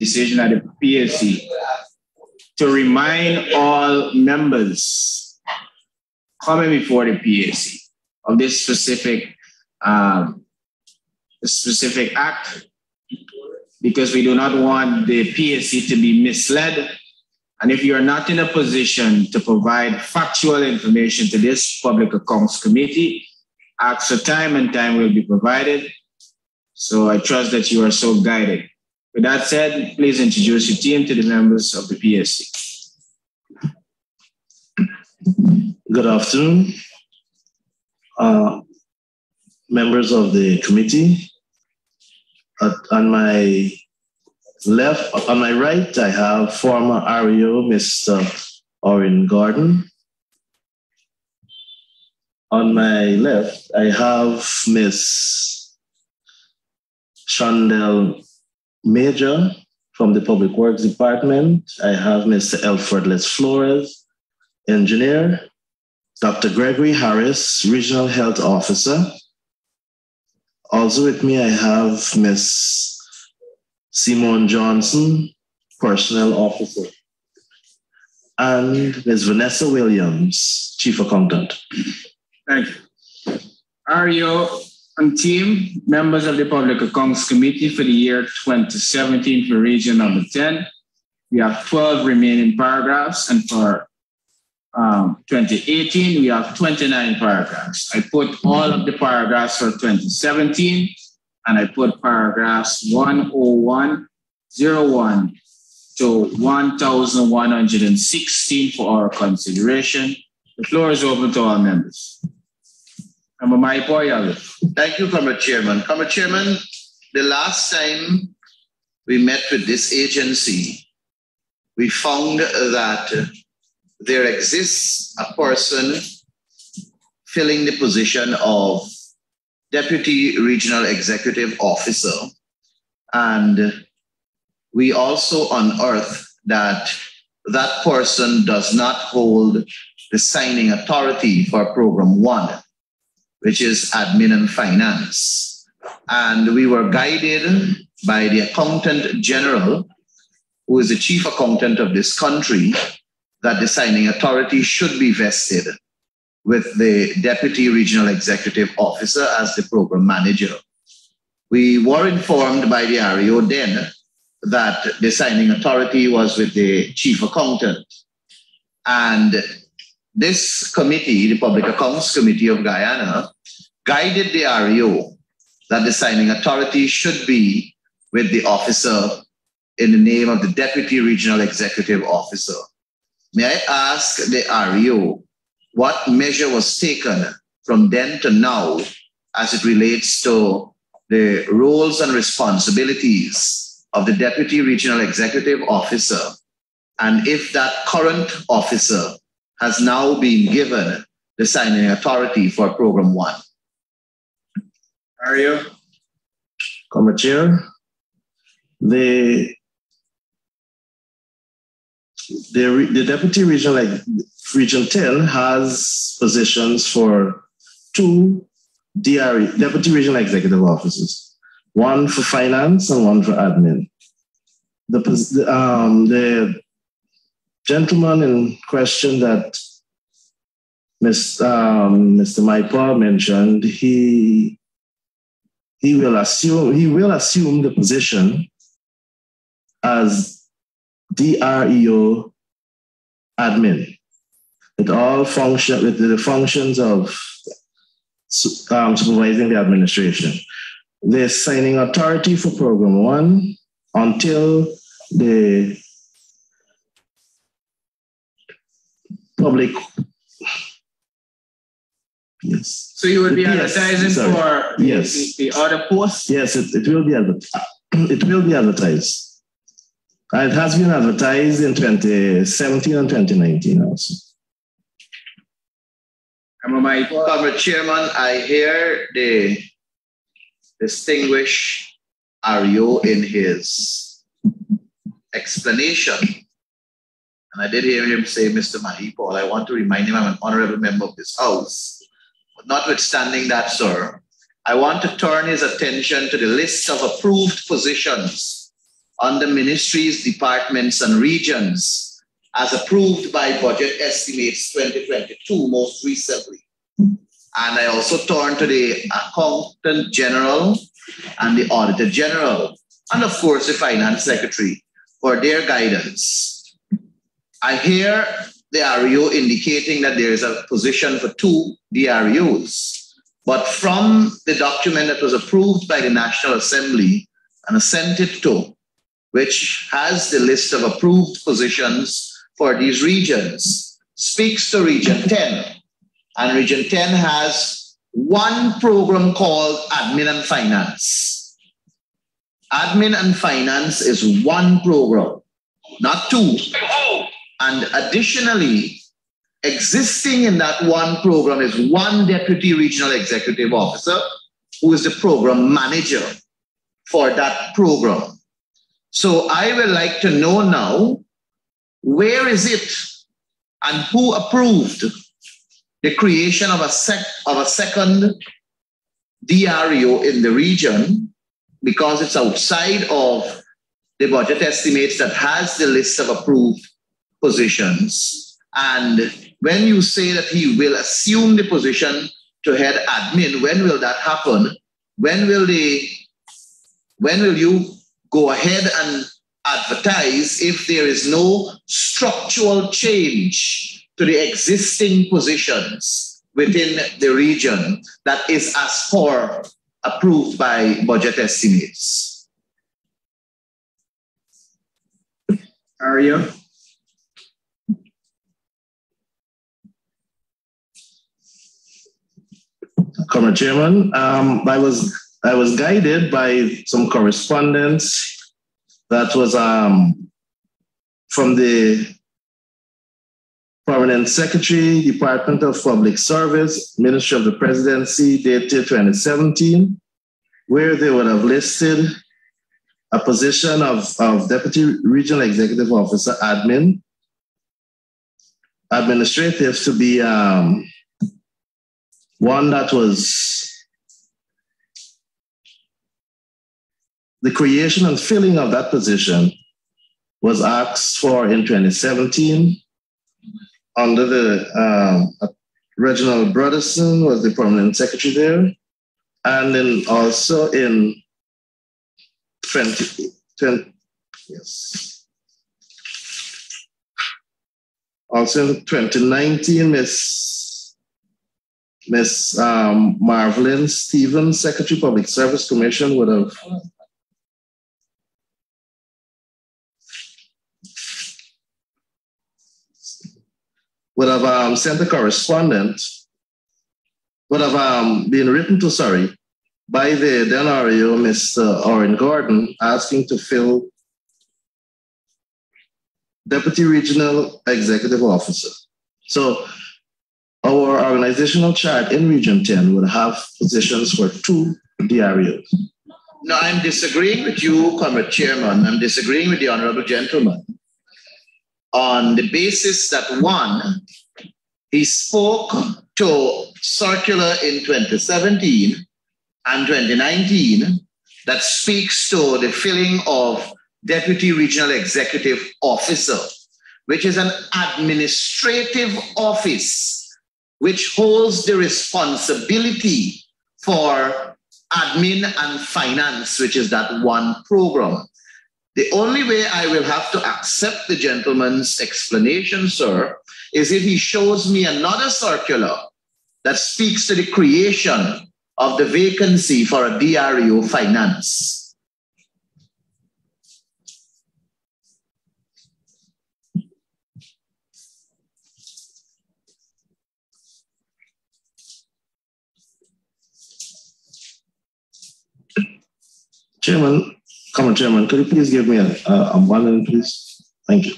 decision at the PSC to remind all members coming before the PSC of this specific act, because we do not want the PSC to be misled. And if you are not in a position to provide factual information to this Public Accounts Committee, ask for time and time will be provided. So I trust that you are so guided. With that said, please introduce your team to the members of the PSC. Good afternoon, members of the committee. On my right, I have former REO, Mr. Orin Gordon. On my left, I have Ms. Chandel Major from the Public Works Department. I have Mr. Alfred Les Flores, engineer. Dr. Gregory Harris, Regional Health Officer. Also with me, I have Ms. Simone Johnson, Personnel Officer, and Ms. Vanessa Williams, Chief Accountant. Thank you. REO and team, members of the Public Accounts Committee for the year 2017 for Region number 10. We have 12 remaining paragraphs, and for 2018, we have 29 paragraphs. I put all of the paragraphs for 2017, and I put paragraphs 10101 to 1116 for our consideration. The floor is open to all members. Thank you, Comrade Chairman. Comrade Chairman, the last time we met with this agency, we found that there exists a person filling the position of Deputy Regional Executive Officer. And we also unearthed that that person does not hold the signing authority for Program 1, which is Admin and Finance. And we were guided by the Accountant General, who is the Chief Accountant of this country, that the signing authority should be vested with the Deputy Regional Executive Officer as the Program Manager. We were informed by the REO then that the signing authority was with the Chief Accountant. And this committee, the Public Accounts Committee of Guyana, guided the REO that the signing authority should be with the officer in the name of the Deputy Regional Executive Officer. May I ask the REO what measure was taken from then to now as it relates to the roles and responsibilities of the Deputy Regional Executive Officer, and if that current officer has now been given the signing authority for Program 1? REO. Comrade Chair, the Deputy Regional Region 10 has positions for 2 Deputy Regional Executive Officers, one for finance and one for admin. The gentleman in question that Mr. Maipa mentioned, he will assume the position as DREO admin. It all function with the functions of supervising the administration. The signing authority for Program 1 until the public. Yes. So you will be advertising for the other posts? Yes, it will be advertised. It will be advertised. It has been advertised in 2017 and 2019 also. Comrade Chairman, I hear the distinguished REO in his explanation. And I did hear him say, Mr. Mahipol, I want to remind him I'm an honorable member of this House. But notwithstanding that, sir, I want to turn his attention to the list of approved positions under ministries, departments, and regions as approved by Budget Estimates 2022 most recently. And I also turn to the Accountant General and the Auditor General, and of course the Finance Secretary for their guidance. I hear the REO indicating that there is a position for 2 DREOs. But from the document that was approved by the National Assembly and assented to, which has the list of approved positions for these regions, speaks to Region 10. And Region 10 has one program called Admin and Finance. Admin and Finance is one program, not 2. And additionally, existing in that one program is one Deputy Regional Executive Officer who is the program manager for that program. So I would like to know now, where is it and who approved the creation of a second DREO in the region, because it's outside of the budget estimates that has the list of approved positions. And when you say that he will assume the position to head admin, when will that happen? When will you go ahead and advertise if there is no structural change to the existing positions within the region that is as per approved by budget estimates? Aria? Comrade Chairman, I was guided by some correspondence that was from the Permanent Secretary, Department of Public Service, Ministry of the Presidency, dated 2017, where they would have listed a position of Deputy Regional Executive Officer Admin, Administrative to be one that was the creation and filling of that position was asked for in 2017 under the Reginald Broderson was the permanent secretary there. And then also in 2020, yes. Also in 2019, Miss Marvelyn Stevens, Secretary Public Service Commission, would have sent a correspondent, would have been written to, by the then REO, Mr. Oren Gordon, asking to fill Deputy Regional Executive Officer. So our organizational chart in Region 10 would have positions for 2 DREOs. No, I'm disagreeing with you, Comrade Chairman. I'm disagreeing with the Honorable Gentleman on the basis that, one, he spoke to circular in 2017 and 2019 that speaks to the filling of Deputy Regional Executive Officer, which is an administrative office which holds the responsibility for admin and finance, which is that one program. The only way I will have to accept the gentleman's explanation, sir, is if he shows me another circular that speaks to the creation of the vacancy for a DREO finance. Chairman, Comrade Chairman, could you please give me a moment, please? Thank you.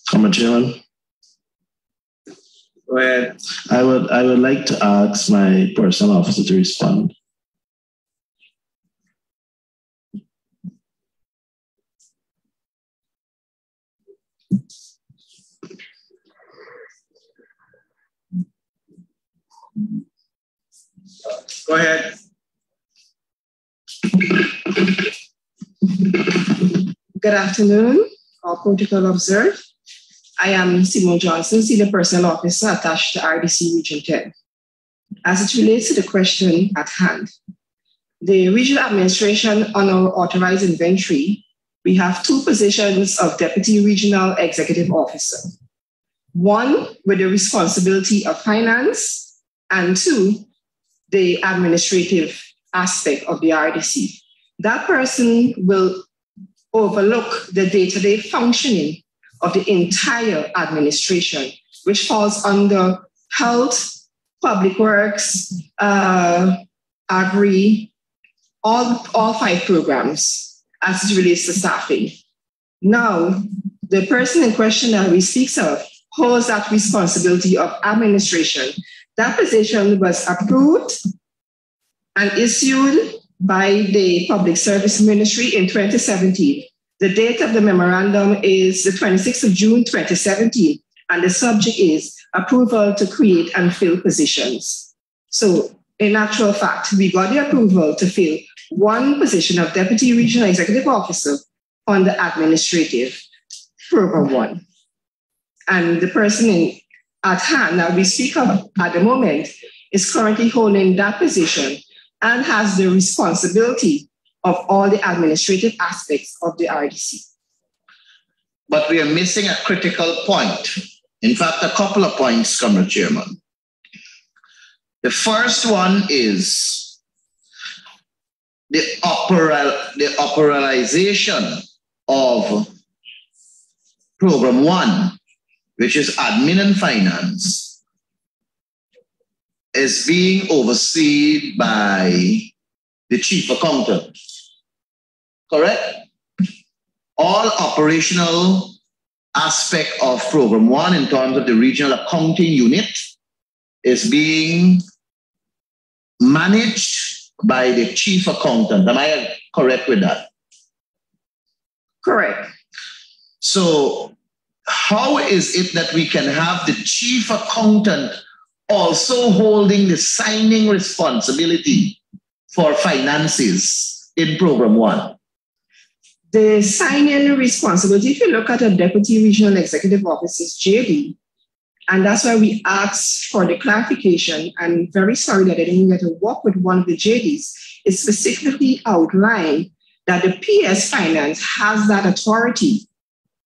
Comrade Chairman. Go ahead. I would like to ask my personnel officer to respond. Go ahead. Good afternoon, all protocol observed. I am Simone Johnson, Senior Personnel Officer attached to RDC Region 10. As it relates to the question at hand, the regional administration on our authorized inventory, we have two positions of Deputy Regional Executive Officer. One with the responsibility of finance, and two, the administrative aspect of the RDC. That person will overlook the day-to-day functioning of the entire administration, which falls under health, public works, agri, all 5 programs as it relates to staffing. Now, the person in question that we speak of holds that responsibility of administration. That position was approved and issued by the Public Service Ministry in 2017. The date of the memorandum is the 26th of June, 2017, and the subject is approval to create and fill positions. So in actual fact, we got the approval to fill one position of Deputy Regional Executive Officer on the administrative program 1. And the person at hand that we speak of at the moment is currently holding that position and has the responsibility of all the administrative aspects of the RDC. But we are missing a critical point. In fact, a couple of points, Comrade Chairman. The first one is the operationalization of Program 1, which is Admin and Finance, is being overseen by the Chief Accountant. Correct? All operational aspect of Program 1 in terms of the regional accounting unit is being managed by the Chief Accountant. Am I correct with that? Correct. So how is it that we can have the Chief Accountant also holding the signing responsibility for finances in Program 1? The sign-in responsibility, if you look at a Deputy Regional Executive Officer's JD, and that's why we asked for the clarification, and very sorry that I didn't get to work with one of the JDs, it specifically outlined that the PS Finance has that authority,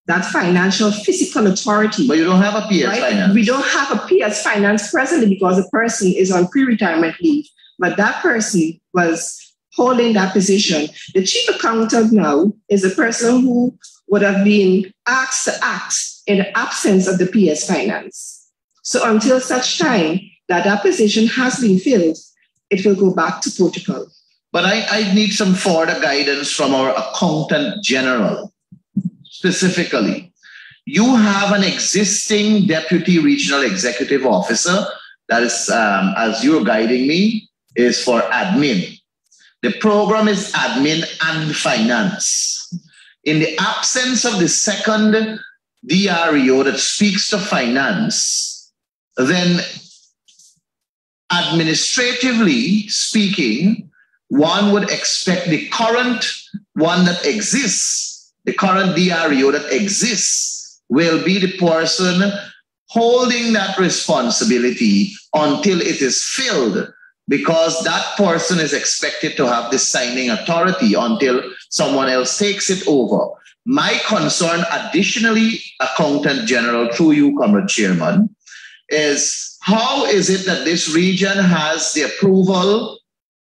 that financial physical authority. But you don't have a PS right? Finance. We don't have a PS Finance presently because the person is on pre-retirement leave, but that person was holding that position. The Chief Accountant now is a person who would have been asked to act in the absence of the PS Finance. So until such time that that position has been filled, it will go back to protocol. But I need some further guidance from our Accountant General. Specifically, you have an existing Deputy Regional Executive Officer that is, as you're guiding me, is for admin. The program is admin and finance. In the absence of the second DREO that speaks to finance, then administratively speaking, one would expect the current one that exists, the current DREO that exists, will be the person holding that responsibility until it is filled, because that person is expected to have the signing authority until someone else takes it over. My concern, additionally, Accountant General, through you, Comrade Chairman, is how is it that this region has the approval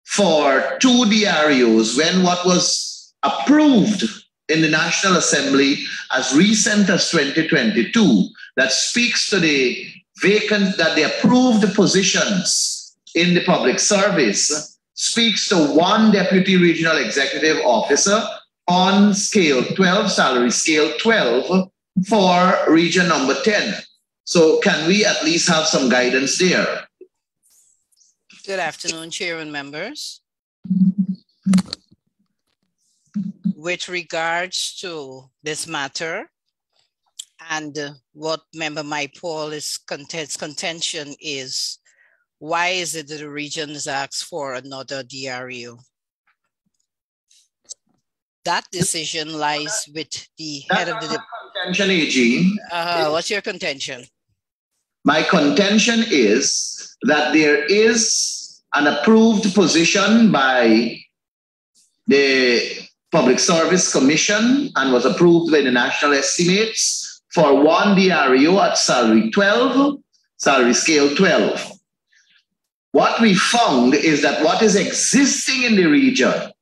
for 2 DREOs when what was approved in the National Assembly as recent as 2022 that speaks to the vacant, that the approved positions in the public service speaks to 1 Deputy Regional Executive Officer on scale 12, salary scale 12 for region number 10. So can we at least have some guidance there? Good afternoon, Chair and members. With regards to this matter and what Member Mike Paul is contention is, why is it that the region has asked for another DRU? That decision lies with the head of the contention, AG. What's your contention? My contention is that there is an approved position by the Public Service Commission and was approved by the national estimates for one DRU at salary 12, salary scale 12. What we found is that what is existing in the region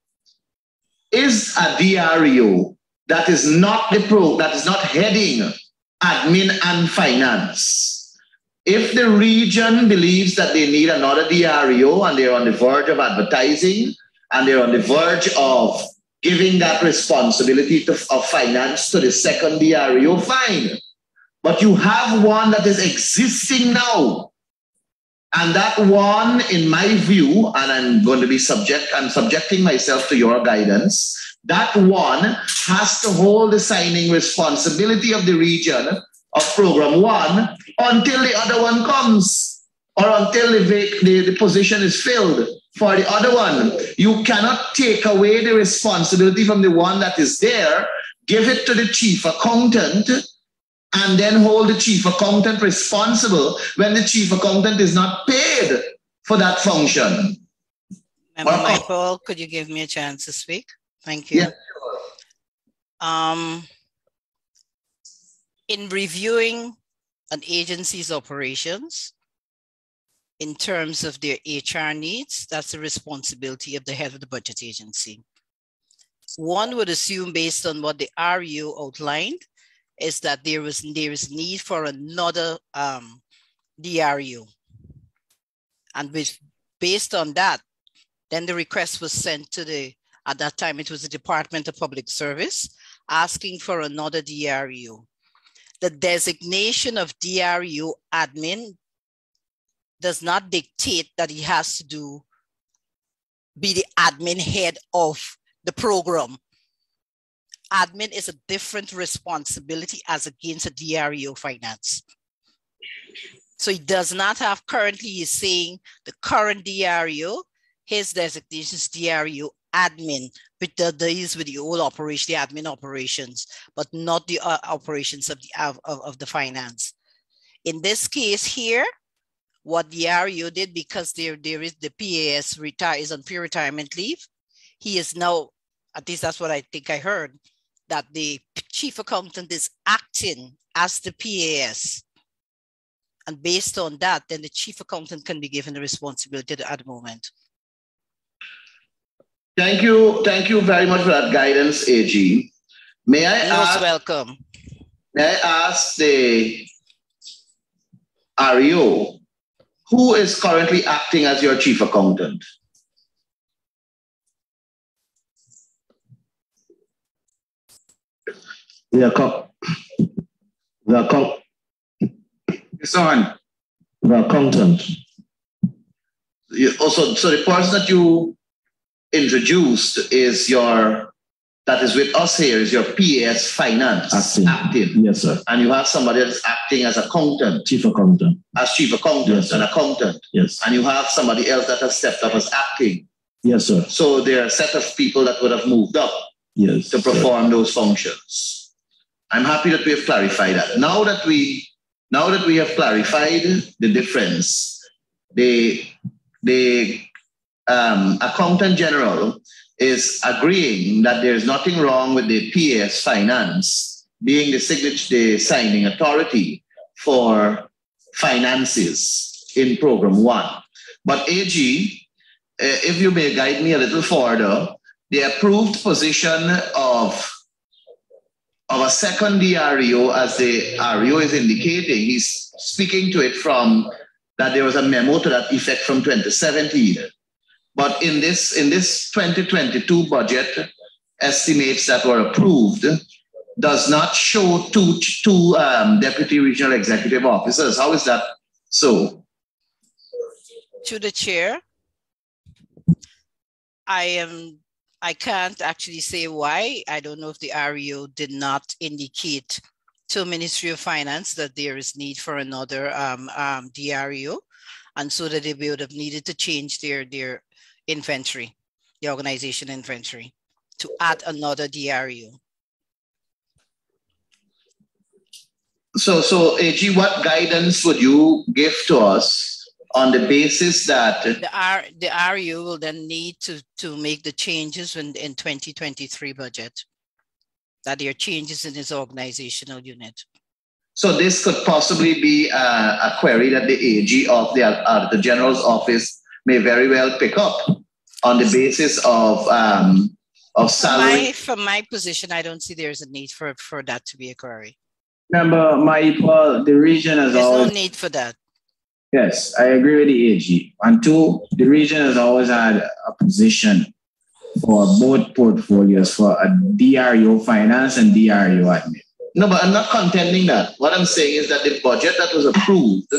is a DRU that is not heading admin and finance. If the region believes that they need another DRU and they're on the verge of advertising and they're on the verge of giving that responsibility of finance to the second DRU, fine. But you have one that is existing now. And that one, in my view, and I'm going to be subjecting myself to your guidance, that one has to hold the signing responsibility of the region of Program 1 until the other one comes or until the position is filled for the other one. You cannot take away the responsibility from the one that is there, give it to the chief accountant, and then hold the chief accountant responsible when the chief accountant is not paid for that function. Member Michael, could you give me a chance to speak? Thank you. Yeah. In reviewing an agency's operations, in terms of their HR needs, that's the responsibility of the head of the budget agency. One would assume, based on what the RU outlined, is that there is need for another DRU. And based on that, then the request was sent to at that time, it was the Department of Public Service, asking for another DRU. The designation of DRU admin does not dictate that he has to be the admin head of the program. Admin is a different responsibility as against a DRU finance. So he does not have currently, he's saying the current DRU, his designation is DRU admin, but is with the old operation, the admin operations, but not the operations of the finance. In this case here, what the RU did, because there is the PAS is on pre-retirement leave, he is now, at least that's what I think I heard, that the chief accountant is acting as the PAS. And based on that, then the chief accountant can be given the responsibility at the moment. Thank you very much for that guidance, AG. May I ask? Most welcome. May I ask the RU, who is currently acting as your chief accountant? The accountant. So the person that you introduced is that is with us here is your PAS finance acting. Yes, sir. And you have somebody that's acting as accountant. Chief accountant. As chief accountant, yes, and accountant. Yes. And you have somebody else that has stepped up as acting. Yes, sir. So there are a set of people that would have moved up, yes, to perform those functions. I'm happy that we have clarified that. Now that we have clarified the difference, the accountant general is agreeing that there's nothing wrong with the PAS finance being the signing authority for finances in Program 1. But AG, if you may guide me a little further, the approved position of a second DRU, as the RU is indicating, he's speaking to it from that there was a memo to that effect from 2017. But in this 2022 budget estimates that were approved, does not show two deputy regional executive officers. How is that so? To the chair, I can't actually say why. I don't know if the REO did not indicate to Ministry of Finance that there is need for another DREO, and so that they would have needed to change their inventory, the organization inventory, to add another DREO. So AG, what guidance would you give to us on the basis that the REO will then need to make the changes in 2023 budget, that there are changes in his organizational unit? So this could possibly be a query that the AG of the General's office may very well pick up on the basis of salary. From my position, I don't see there's a need for that to be a query. Remember, the region has There's always... no need for that. Yes, I agree with the AG. And two, the region has always had a position for both portfolios, for a DREO finance and DREO admin. No, but I'm not contending that. What I'm saying is that the budget that was approved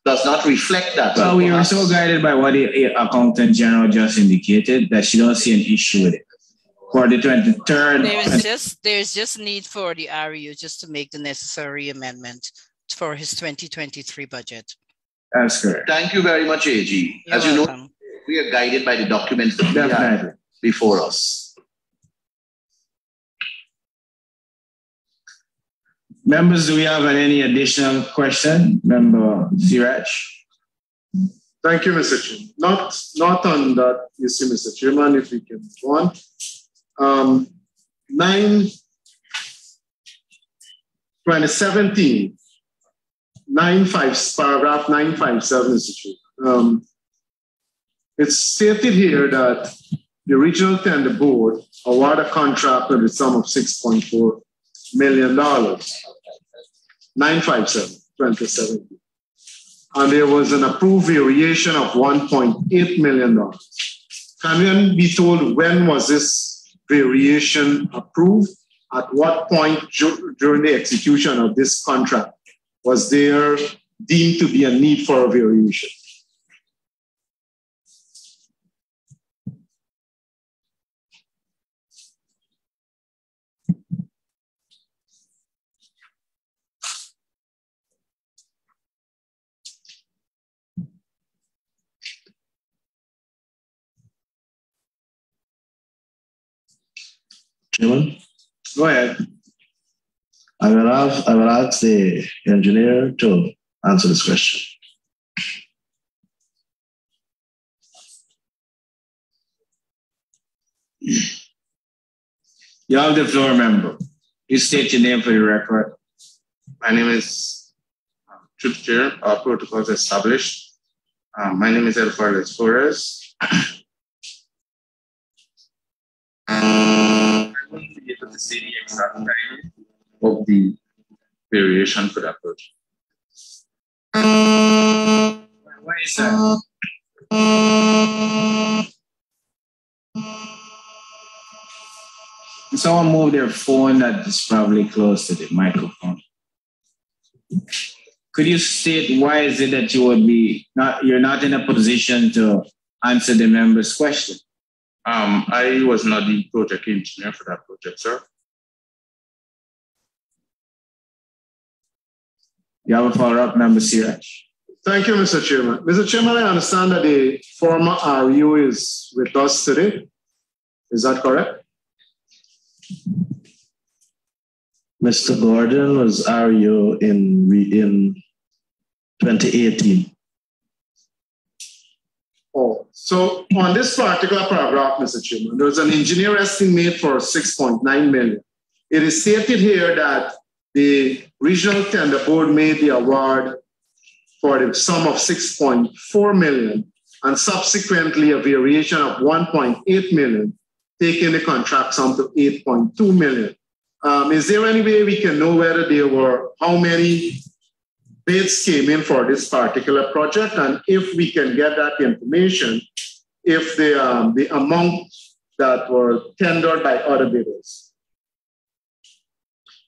does not reflect that. Well, we were so guided by what the Accountant General just indicated that she don't see an issue with it. For the 23rd... There's just need for the REO just to make the necessary amendment for his 2023 budget. That's correct. Thank you very much, AG. You're As welcome. you know, we are guided by the documents that we have before us. Members, do we have any additional question? Member Siraj? Thank you, Mr. Chairman. Not on that issue, Mr. Chairman, if we can go on. 2017, paragraph 957, Mr. Chairman. It's stated here that the Regional Tender Board awarded a contract with a sum of $6.4 million. 957, 2017. And there was an approved variation of $1.8 million. Can we be told when was this variation approved? At what point during the execution of this contract was there deemed to be a need for a variation? Chairman? Go ahead. I will ask the engineer to answer this question. You have the floor, member. You state your name for the record. My name is Truth Chair. Our protocols established. My name is Elfar Flores. I wouldn't be able to say the exact time of the variation for that project. Why is that? Someone move their phone that is probably close to the microphone. Could you state why is it that you're not in a position to answer the member's question? I was not the project engineer for that project, sir. You have a follow-up, Member Siraj? Thank you, Mr. Chairman. Mr. Chairman, I understand that the former REO is with us today. Is that correct? Mr. Gordon was REO in 2018. Oh, so on this particular paragraph, Mr. Chairman, there was an engineer estimate for $6.9 million. It is stated here that the Regional Tender Board made the award for the sum of $6.4 million and subsequently a variation of $1.8 million, taking the contract sum to $8.2 million. Is there any way we can know whether there were, how many bids came in for this particular project, and if we can get that information, if the amount that were tendered by other bidders?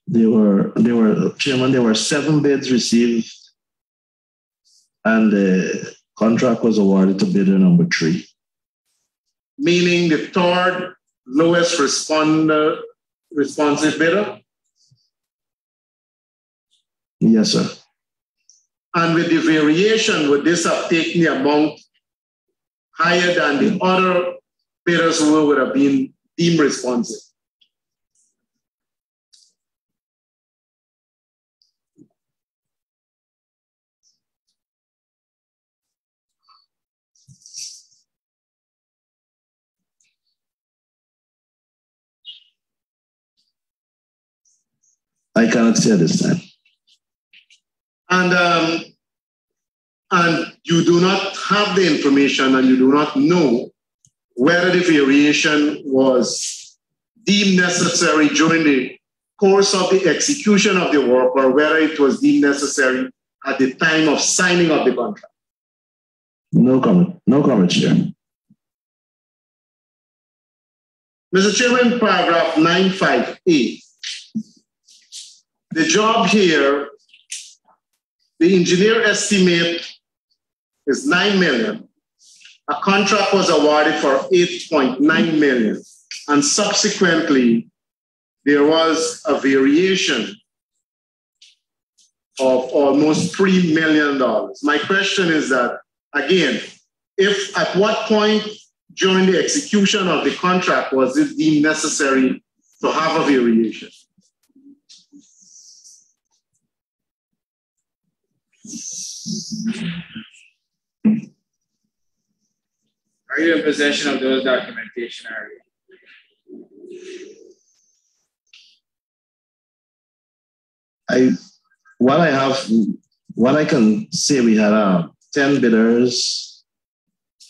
Chairman, there were 7 bids received, and the contract was awarded to bidder number 3. Meaning the third lowest responsive bidder? Yes, sir. And with the variation, would this have taken the amount higher than the other bidders who would have been deemed responsive? I cannot say this time. And you do not have the information, and you do not know whether the variation was deemed necessary during the course of the execution of the work, or whether it was deemed necessary at the time of signing of the contract. No comment. No comment, Chair. Mr. Chairman, paragraph 958. The job here, the engineer estimate is 9 million. A contract was awarded for 8.9 million. And subsequently, there was a variation of almost $3 million. My question is that, again, at what point during the execution of the contract was it deemed necessary to have a variation? Are you in possession of those documentation, Ari? What I can say, we had 10 bidders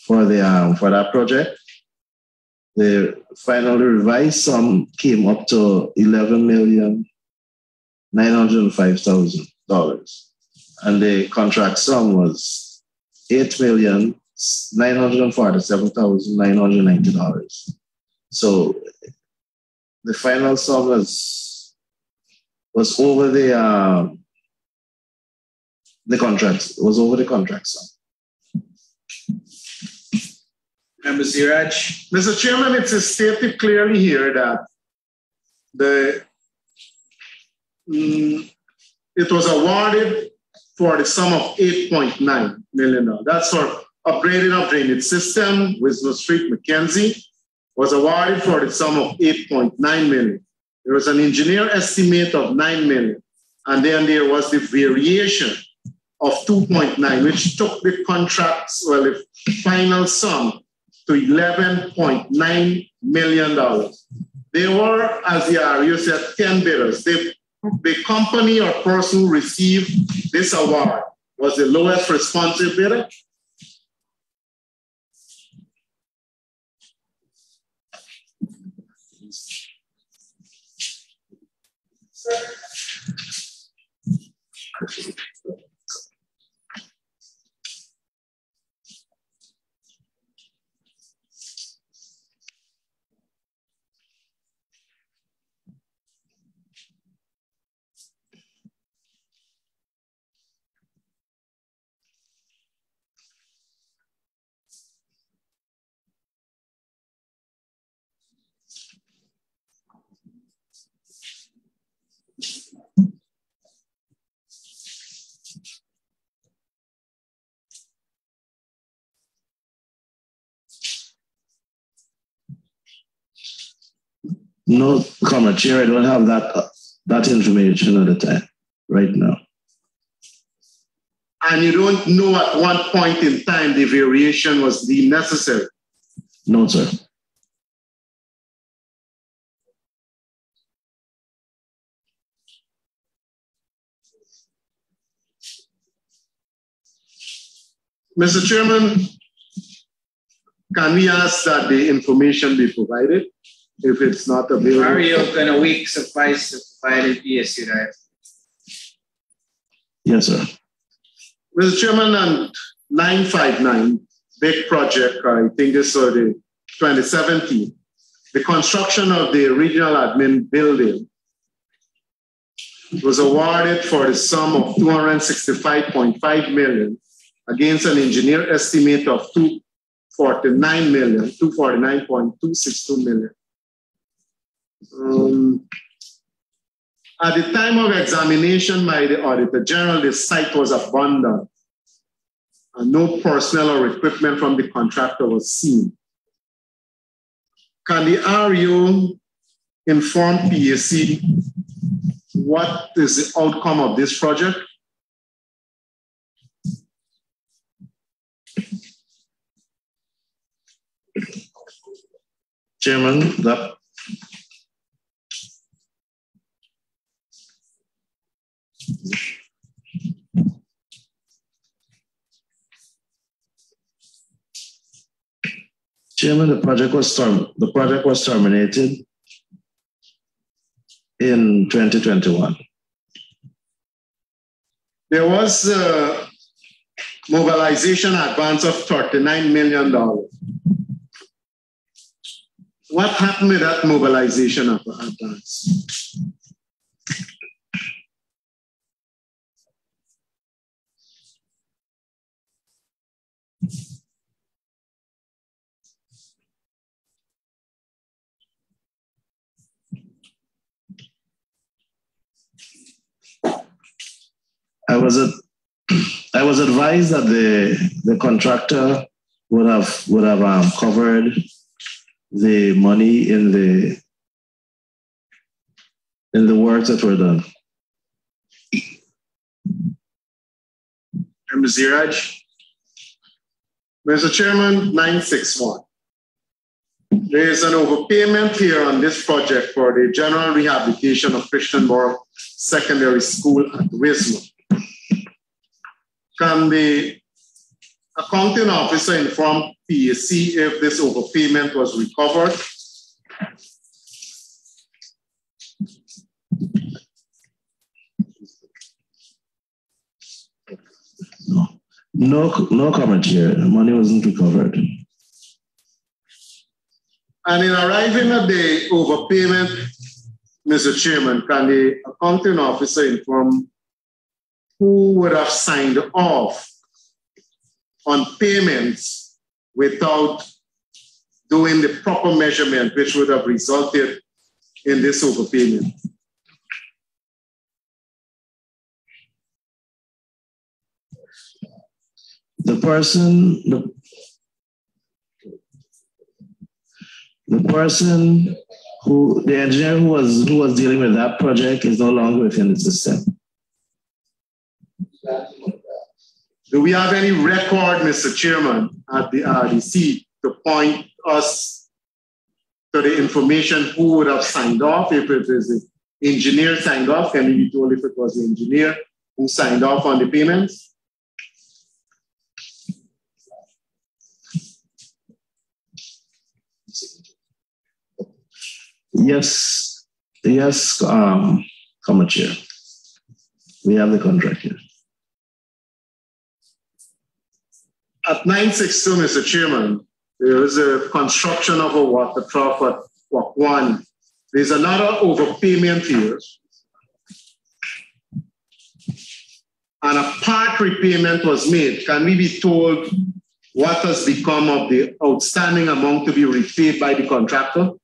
for that project. The final revised sum came up to $11,905,000, and the contract sum was $8,947,990. So the final sum was over the contract. Was over the contract sum. Member Siraj. Mr. Chairman, it's stated clearly here that it was awarded for the sum of $8.9 million. That's for upgrading of drainage system, Wisdom Street, Mackenzie, was awarded for the sum of $8.9 million. There was an engineer estimate of $9 million. And then there was the variation of 2.9, which took the contracts, the final sum to $11.9 million. There were, as the RU said, 10 bidders. The company or person who received this award was the lowest responsive bidder. No comment, Chair. I don't have that information at the time, right now. And you don't know at what point in time the variation was deemed necessary? No, sir. Mr. Chairman, can we ask that the information be provided if it's not available? Are you going a week suffice to provide a PSU, right? Yes, sir. Mr. Chairman, on 959, big project, I think this was the 2017, the construction of the regional admin building was awarded for the sum of 265.5 million against an engineer estimate of 249.262 million. At the time of examination by the Auditor General, the site was abandoned and no personnel or equipment from the contractor was seen. Can the REO inform PAC what is the outcome of this project? Chairman, Chairman, the project was terminated in 2021. There was a mobilization advance of $39 million. What happened with that mobilization advance? I was advised that the contractor would have covered the money in the works that were done. Member Ziraj. Mr. Chairman, 961. There is an overpayment here on this project for the general rehabilitation of Christianborough Secondary School at Wisma. Can the accounting officer inform PAC if this overpayment was recovered? No comment here. The money wasn't recovered. And in arriving at the overpayment, Mr. Chairman, can the accounting officer inform who would have signed off on payments without doing the proper measurement, which would have resulted in this overpayment? The engineer who was dealing with that project is no longer within the system. Do we have any record, Mr. Chairman, at the RDC to point us to the information who would have signed off? If it is the engineer signed off, can we be told if it was the engineer who signed off on the payments? Yes, Common Chair. We have the contract here. At 962, Mr. Chairman, there is a construction of a water trough at Wakwani. There's another overpayment here. And a part repayment was made. Can we be told what has become of the outstanding amount to be repaid by the contractor?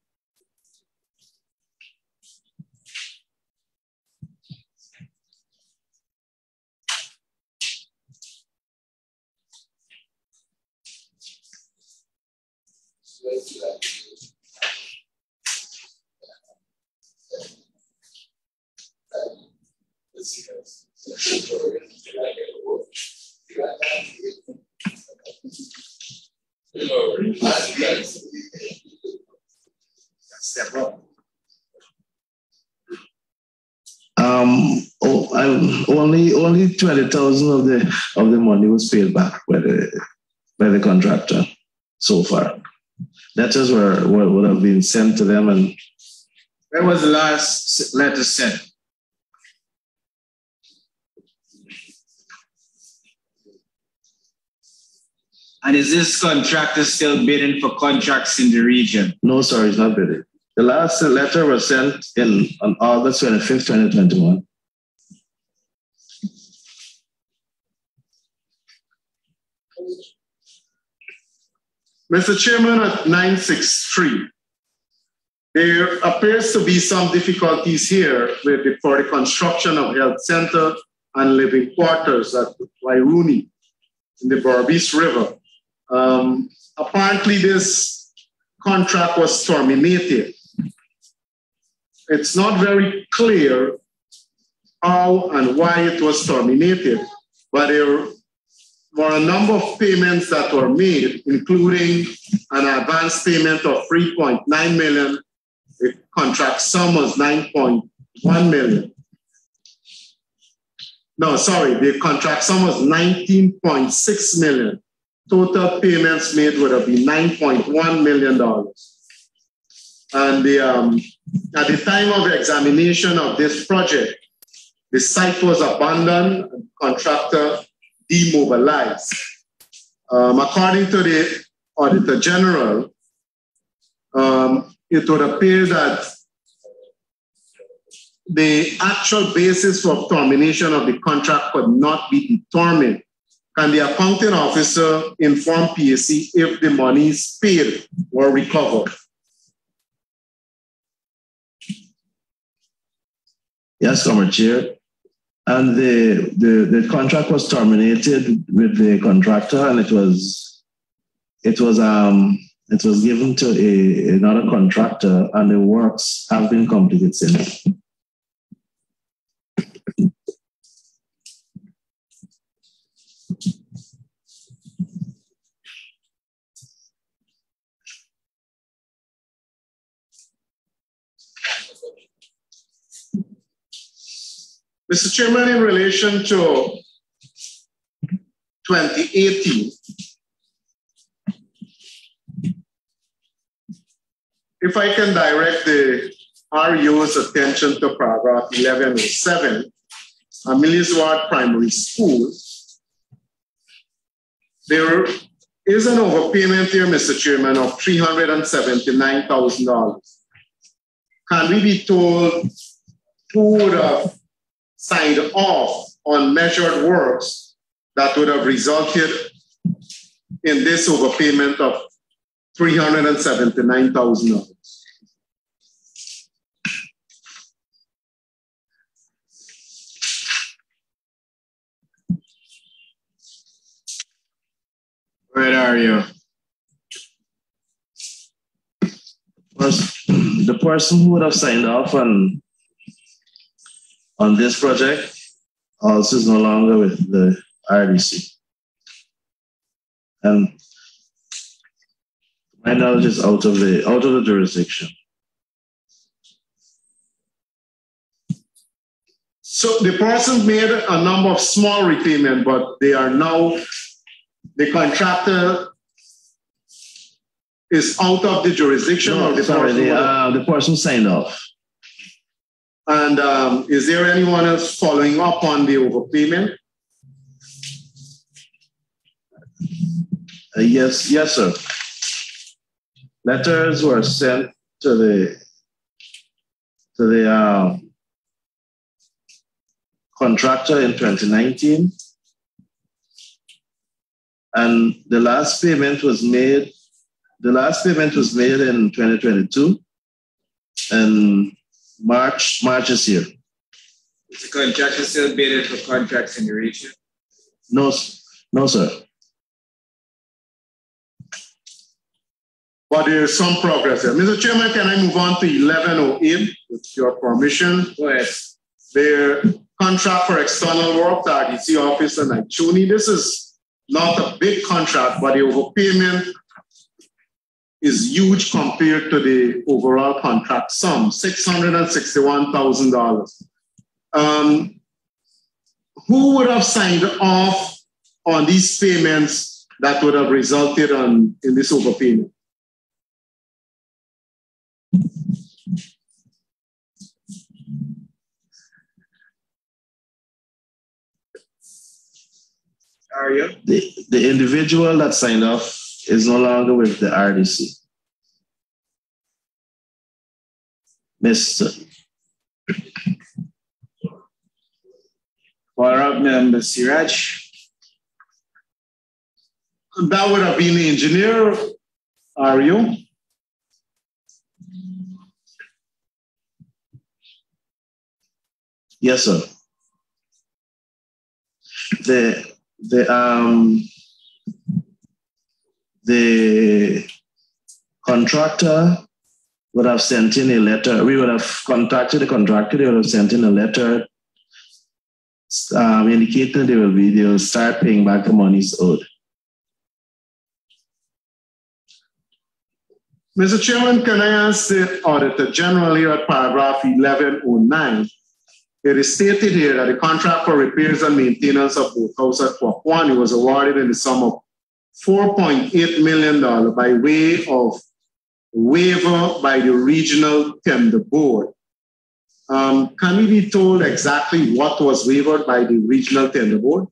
Only 20,000 of the money was paid back by the contractor so far. Letters would have been sent to them. And where was the last letter sent? And is this contractor still bidding for contracts in the region? No, sir, he's not bidding. The last letter was sent on August 25th, 2021. Mr. Chairman, at 963, there appears to be some difficulties here for the construction of health center and living quarters at Wairuni in the Berbice River. Apparently, this contract was terminated. It's not very clear how and why it was terminated, but there were a number of payments that were made, including an advance payment of 3.9 million. The contract sum was 9.1 million. No, sorry, the contract sum was 19.6 million. Total payments made would have been $9.1 million. And at the time of examination of this project, the site was abandoned and contractor demobilized. According to the Auditor General, it would appear that the actual basis for termination of the contract could not be determined. Can the accounting officer inform PAC if the monies paid were recovered? Yes, Comrade Chair. And the contract was terminated with the contractor, and it was given to another contractor, and the works have been completed since. Mr. Chairman, in relation to 2018, if I can direct the REO's attention to paragraph 1107, Amelia Ward Primary School, there is an overpayment here, Mr. Chairman, of $379,000. Can we be told who would have signed off on measured works that would have resulted in this overpayment of $379,000? Where are you? The person who would have signed off on this project also is no longer with the RDC. And my knowledge is out of the jurisdiction. So the person made a number of small repayments, but they are now, the contractor is out of the jurisdiction of the the person signed off. And is there anyone else following up on the overpayment? Yes, sir. Letters were sent to the contractor in 2019, and the last payment was made. The last payment was made in 2022, and March is here. Is the contractor still bidding for contracts in the region? No, sir. But there's some progress here. Mr. Chairman, can I move on to 1108 with your permission? Go ahead. The contract for external work, the RDC office in Ichuni. This is not a big contract, but the overpayment is huge compared to the overall contract sum, $661,000. Who would have signed off on these payments that would have resulted in this overpayment? Are you? The individual that signed off is no longer with the RDC. Mr. Honorable Member Siraj. That would have been the engineer Are you? Yes, sir. The contractor would have sent in a letter. We would have contacted the contractor. They would have sent in a letter indicating they will start paying back the monies owed. Mr. Chairman, can I ask the Auditor General here at paragraph 1109? It is stated here that the contract for repairs and maintenance of boathouse at Kwakwani was awarded in the sum of $4.8 million by way of waiver by the Regional Tender Board. Can we be told exactly what was waived by the Regional Tender Board?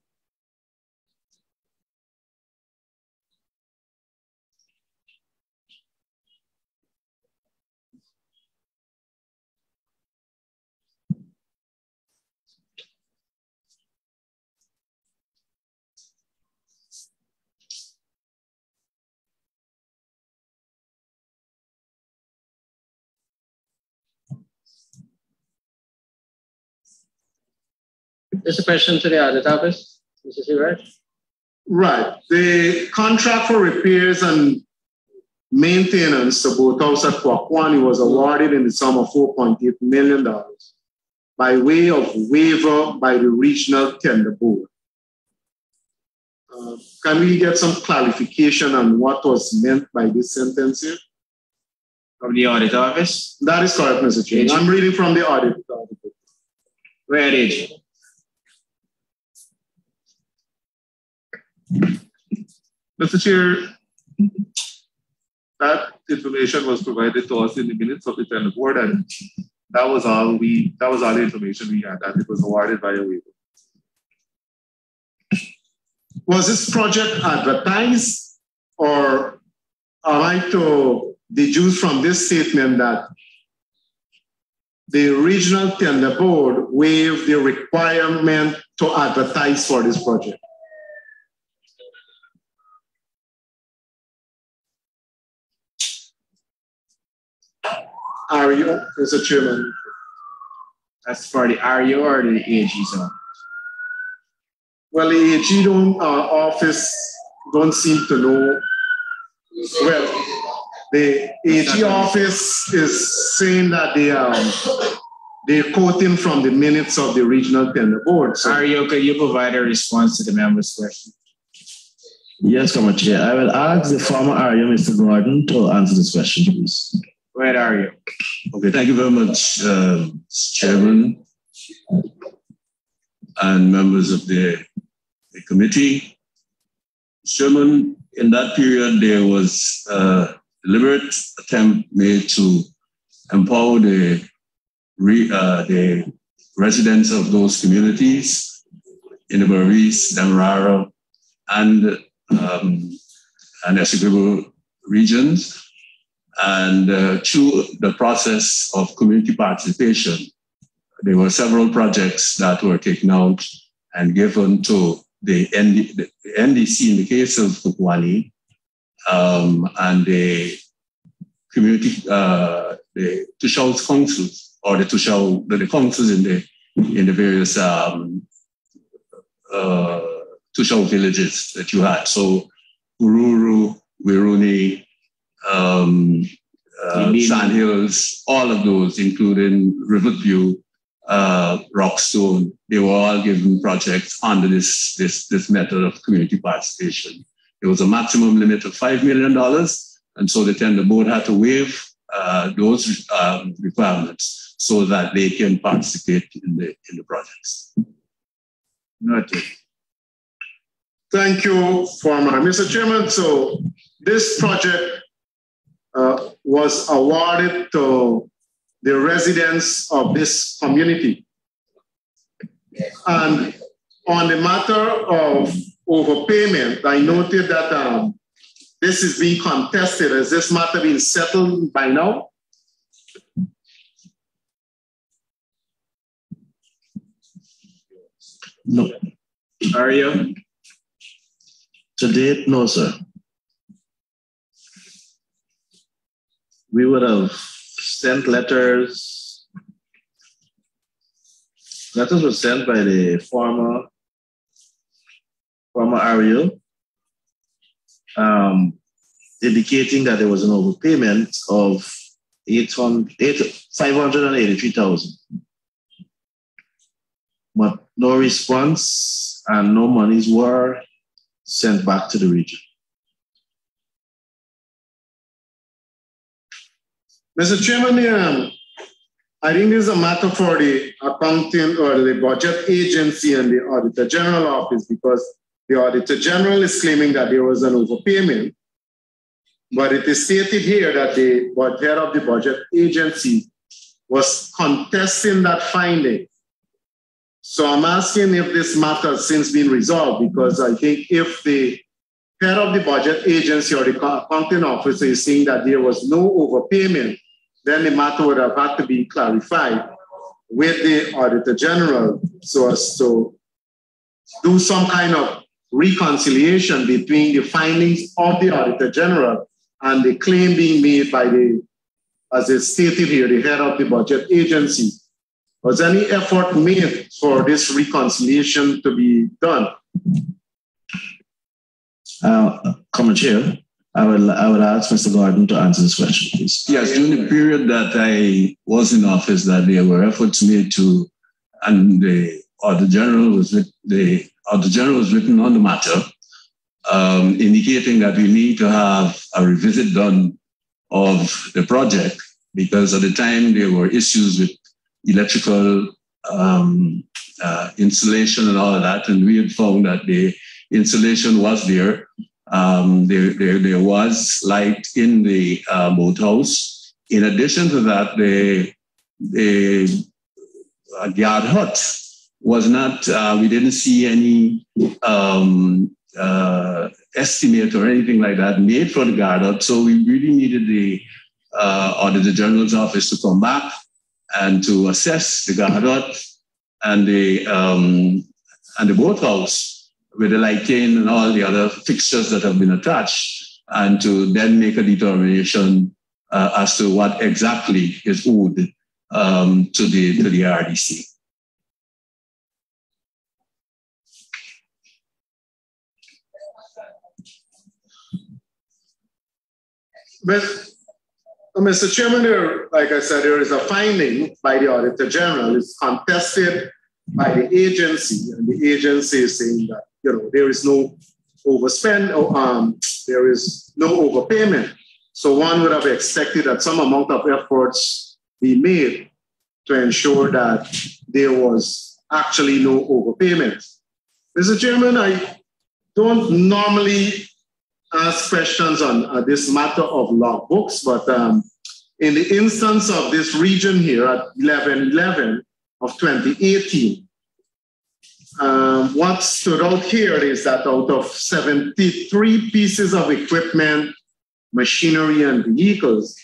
There's a question to the Audit Office, Mr. Seabright. Right. The contract for repairs and maintenance of boathouse at Kwakwani was awarded in the sum of $4.8 million by way of waiver by the Regional Tender Board. Can we get some clarification on what was meant by this sentence here? From the Audit Office? That is correct, Mr. Chairman. I'm reading from the Audit Office. Where is it? Mr. Chair, that information was provided to us in the minutes of the tender board, and that was all the information we had, that it was awarded by a waiver. Was this project advertised, or am I to deduce from this statement that the Regional Tender Board waived the requirement to advertise for this project? Are you, Mr. Chairman? That's for the RU or the AG's office? Well, the AG office don't seem to know. Well, the AG office is saying that they're quoting from the minutes of the Regional Tender Board. So. RU, can you provide a response to the member's question? Yes, Commissioner Chair. I will ask the former RU, Mr. Gordon, to answer this question, please. Where are you? Okay, thank you very much, Chairman and members of the committee. Chairman, in that period, there was a deliberate attempt made to empower the residents of those communities in the Baris, Demerara, and Essequibo regions. And through the process of community participation, there were several projects that were taken out and given to the NDC in the case of Kwakwani, and the community, the Tushao councils, or the councils in the various Tushao villages that you had. So Ururu, Wiruni, Sandhills, all of those, including Riverview, Rockstone, they were all given projects under this method of community participation. There was a maximum limit of $5 million, and so the tender board had to waive those requirements so that they can participate in the projects. Noted. Thank you, former Mr. Chairman. So this project was awarded to the residents of this community. And on the matter of overpayment, I noted that this is being contested. Has this matter been settled by now? No. Are you? To date, no, sir. we would have sent letters. Letters were sent by the former RU, indicating that there was an overpayment of 583,000. But no response and no monies were sent back to the region. Mr. Chairman, I think this is a matter for the accounting or the budget agency and the Auditor General office, because the Auditor General is claiming that there was an overpayment, but it is stated here that the head of the budget agency was contesting that finding. So I'm asking if this matter has since been resolved, because I think if the head of the budget agency or the accounting officer is saying that there was no overpayment, then the matter would have had to be clarified with the Auditor General so as to do some kind of reconciliation between the findings of the Auditor General and the claim being made by as it's stated here, the head of the budget agency. Was any effort made for this reconciliation to be done? Common Chair, I will ask Mr. Gordon to answer this question, please. Yes, during the period that I was in office, that there were efforts made to, and the Auditor General was written on the matter, indicating that we need to have a revisit done of the project, because at the time there were issues with electrical installation and all of that, and we had found that the installation was there. There was light in the boathouse. In addition to that, the guard hut was not, we didn't see any estimate or anything like that made for the guard hut. So we really needed the Auditor General's office to come back and to assess the guard hut and the boathouse with the lighting and all the other fixtures that have been attached, and to then make a determination as to what exactly is owed to the RDC. Mr. Chairman, like I said, there is a finding by the Auditor General. It's contested by the agency, and the agency is saying that there is no overspend, there is no overpayment. So one would have expected that some amount of efforts be made to ensure that there was actually no overpayment. Mr. Chairman, I don't normally ask questions on this matter of logbooks, but in the instance of this region here at 11/11 of 2018, what stood out here is that out of 73 pieces of equipment, machinery, and vehicles,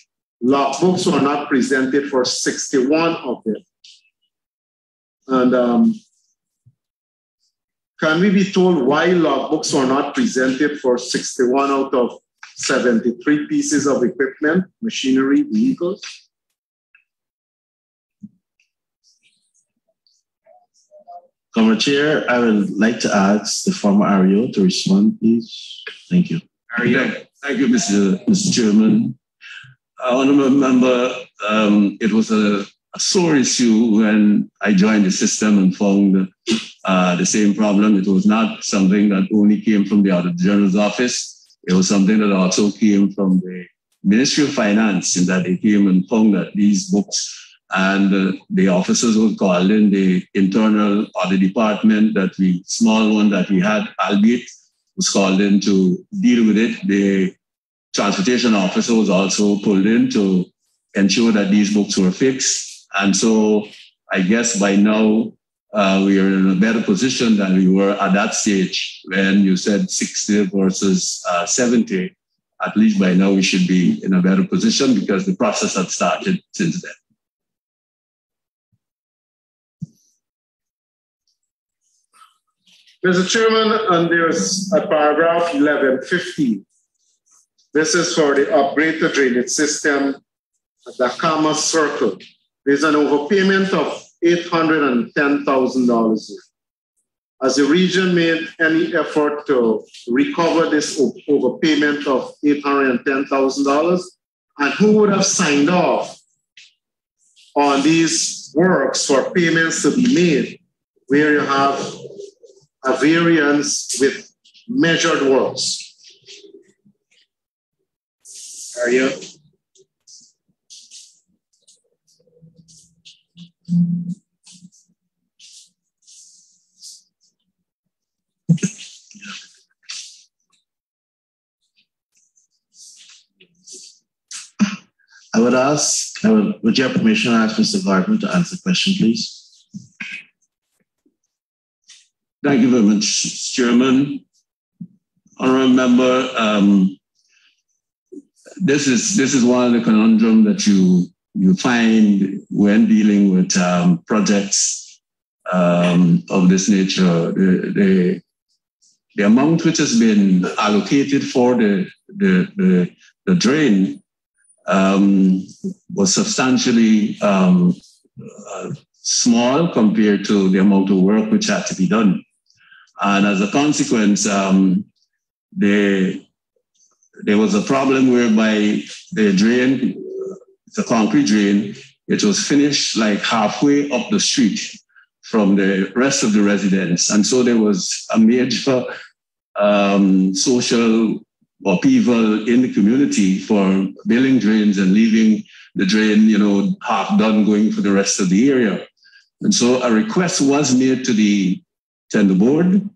logbooks were not presented for 61 of them. And can we be told why logbooks were not presented for 61 out of 73 pieces of equipment, machinery, vehicles? Common Chair, I would like to ask the former REO to respond, please. Thank you. Thank you, Mr. Chairman. Honourable member, it was a sore issue when I joined the system and found the same problem. It was not something that only came from the Auditor General's office. It was something that also came from the Ministry of Finance, in that they came and found that these books, and the officers were called in, the internal audit department, small one that we had, albeit, was called in to deal with it. The transportation officer was also pulled in to ensure that these books were fixed. And so I guess by now we are in a better position than we were at that stage when you said 60 versus 70. At least by now we should be in a better position because the process had started since then. Mr. Chairman, and there's a paragraph 1150. This is for the upgrade to drainage system at the Kama Circle. There's an overpayment of $810,000. Has the region made any effort to recover this overpayment of $810,000? And who would have signed off on these works for payments to be made where you have a variance with measured works? Are you? With your permission, ask Mr. Gardner to answer the question, please. Thank you very much, Chairman. Honourable Member, this is one of the conundrum that you find when dealing with projects of this nature. The amount which has been allocated for the drain was substantially small compared to the amount of work which had to be done. And as a consequence, there was a problem whereby the drain, the concrete drain, it was finished like halfway up the street from the rest of the residents. And so there was a major social upheaval in the community for building drains and leaving the drain, half done going for the rest of the area. And so a request was made to the tender board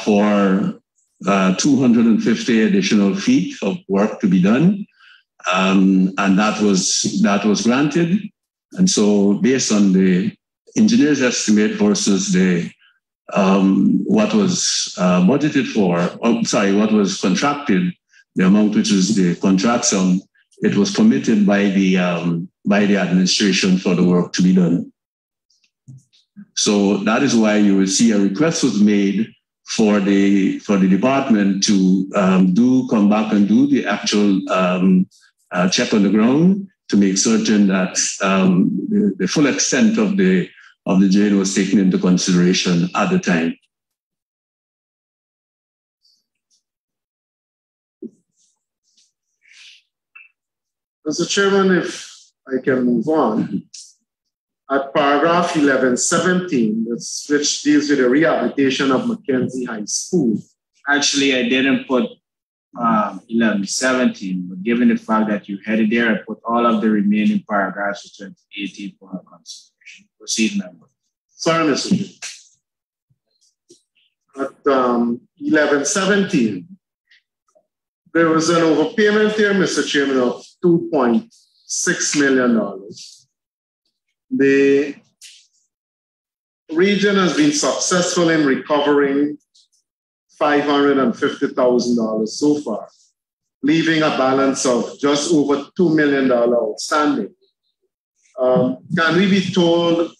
for 250 additional feet of work to be done. And that was granted. And so based on the engineer's estimate versus the what was budgeted for, what was contracted, the amount which is the contract sum, it was permitted by the administration for the work to be done. So that is why you will see a request was made for the department to come back and do the actual check on the ground to make certain that the full extent of the drain was taken into consideration at the time. Mr. Chairman, if I can move on. At paragraph 1117, which deals with the rehabilitation of Mackenzie High School. Actually, I didn't put 1117, but given the fact that you had it there, I put all of the remaining paragraphs of 2018 for our consideration. Proceed, member. Sorry, Mr. Chairman. At 1117, there was an overpayment here, Mr. Chairman, of $2.6 million. The region has been successful in recovering $550,000 so far, leaving a balance of just over $2 million outstanding. Can we be told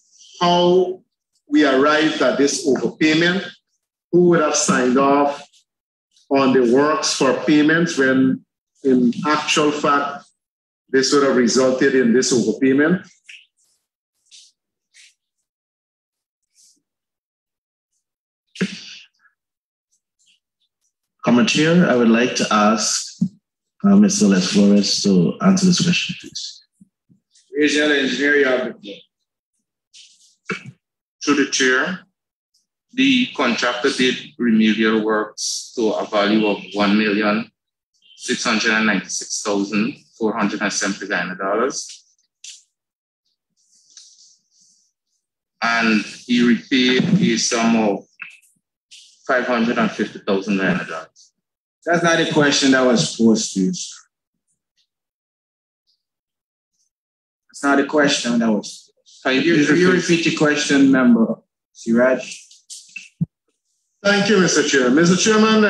how we arrived at this overpayment? Who would have signed off on the works for payments when in actual fact this would have resulted in this overpayment? Common Chair, I would like to ask Mr. Les Flores to answer this question, please. Regional Engineer, you have the floor. Through the Chair, the contractor did remedial works to a value of $1,696,479. And he repaid a sum of $550,000. That's not the question that was posed to you, sir. That's not the question that was posed. You repeat the question, member Siraj. Thank you, Mr. Chair. Mr. Chairman,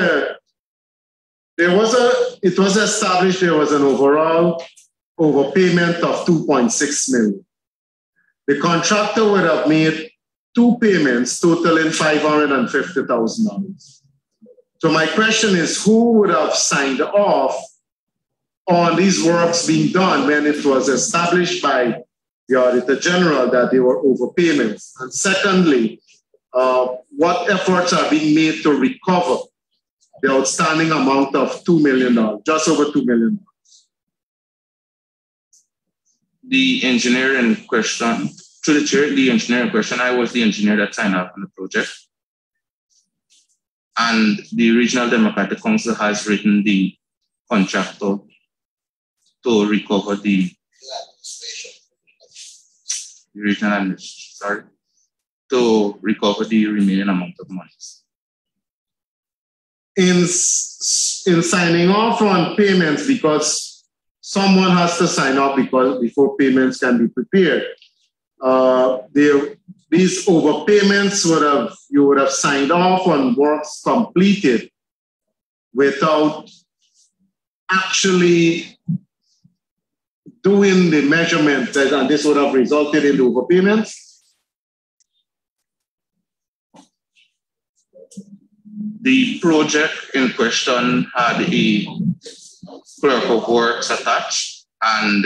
it was established there was an overall overpayment of $2.6 million. The contractor would have made two payments totaling $550,000. So my question is, who would have signed off on these works being done when it was established by the Auditor General that they were overpayments? And secondly, what efforts are being made to recover the outstanding amount of $2 million, just over $2 million? The engineer in question, through the chair, the engineer in question, I was the engineer that signed up on the project. And the Regional Democratic Council has written the contractor to recover the regional administration, sorry, to recover the remaining amount of money. In signing off on payments, because someone has to sign off before payments can be prepared. These overpayments you would have signed off on works completed without actually doing the measurement, and this would have resulted in the overpayments. The project in question had a clerk of works attached, and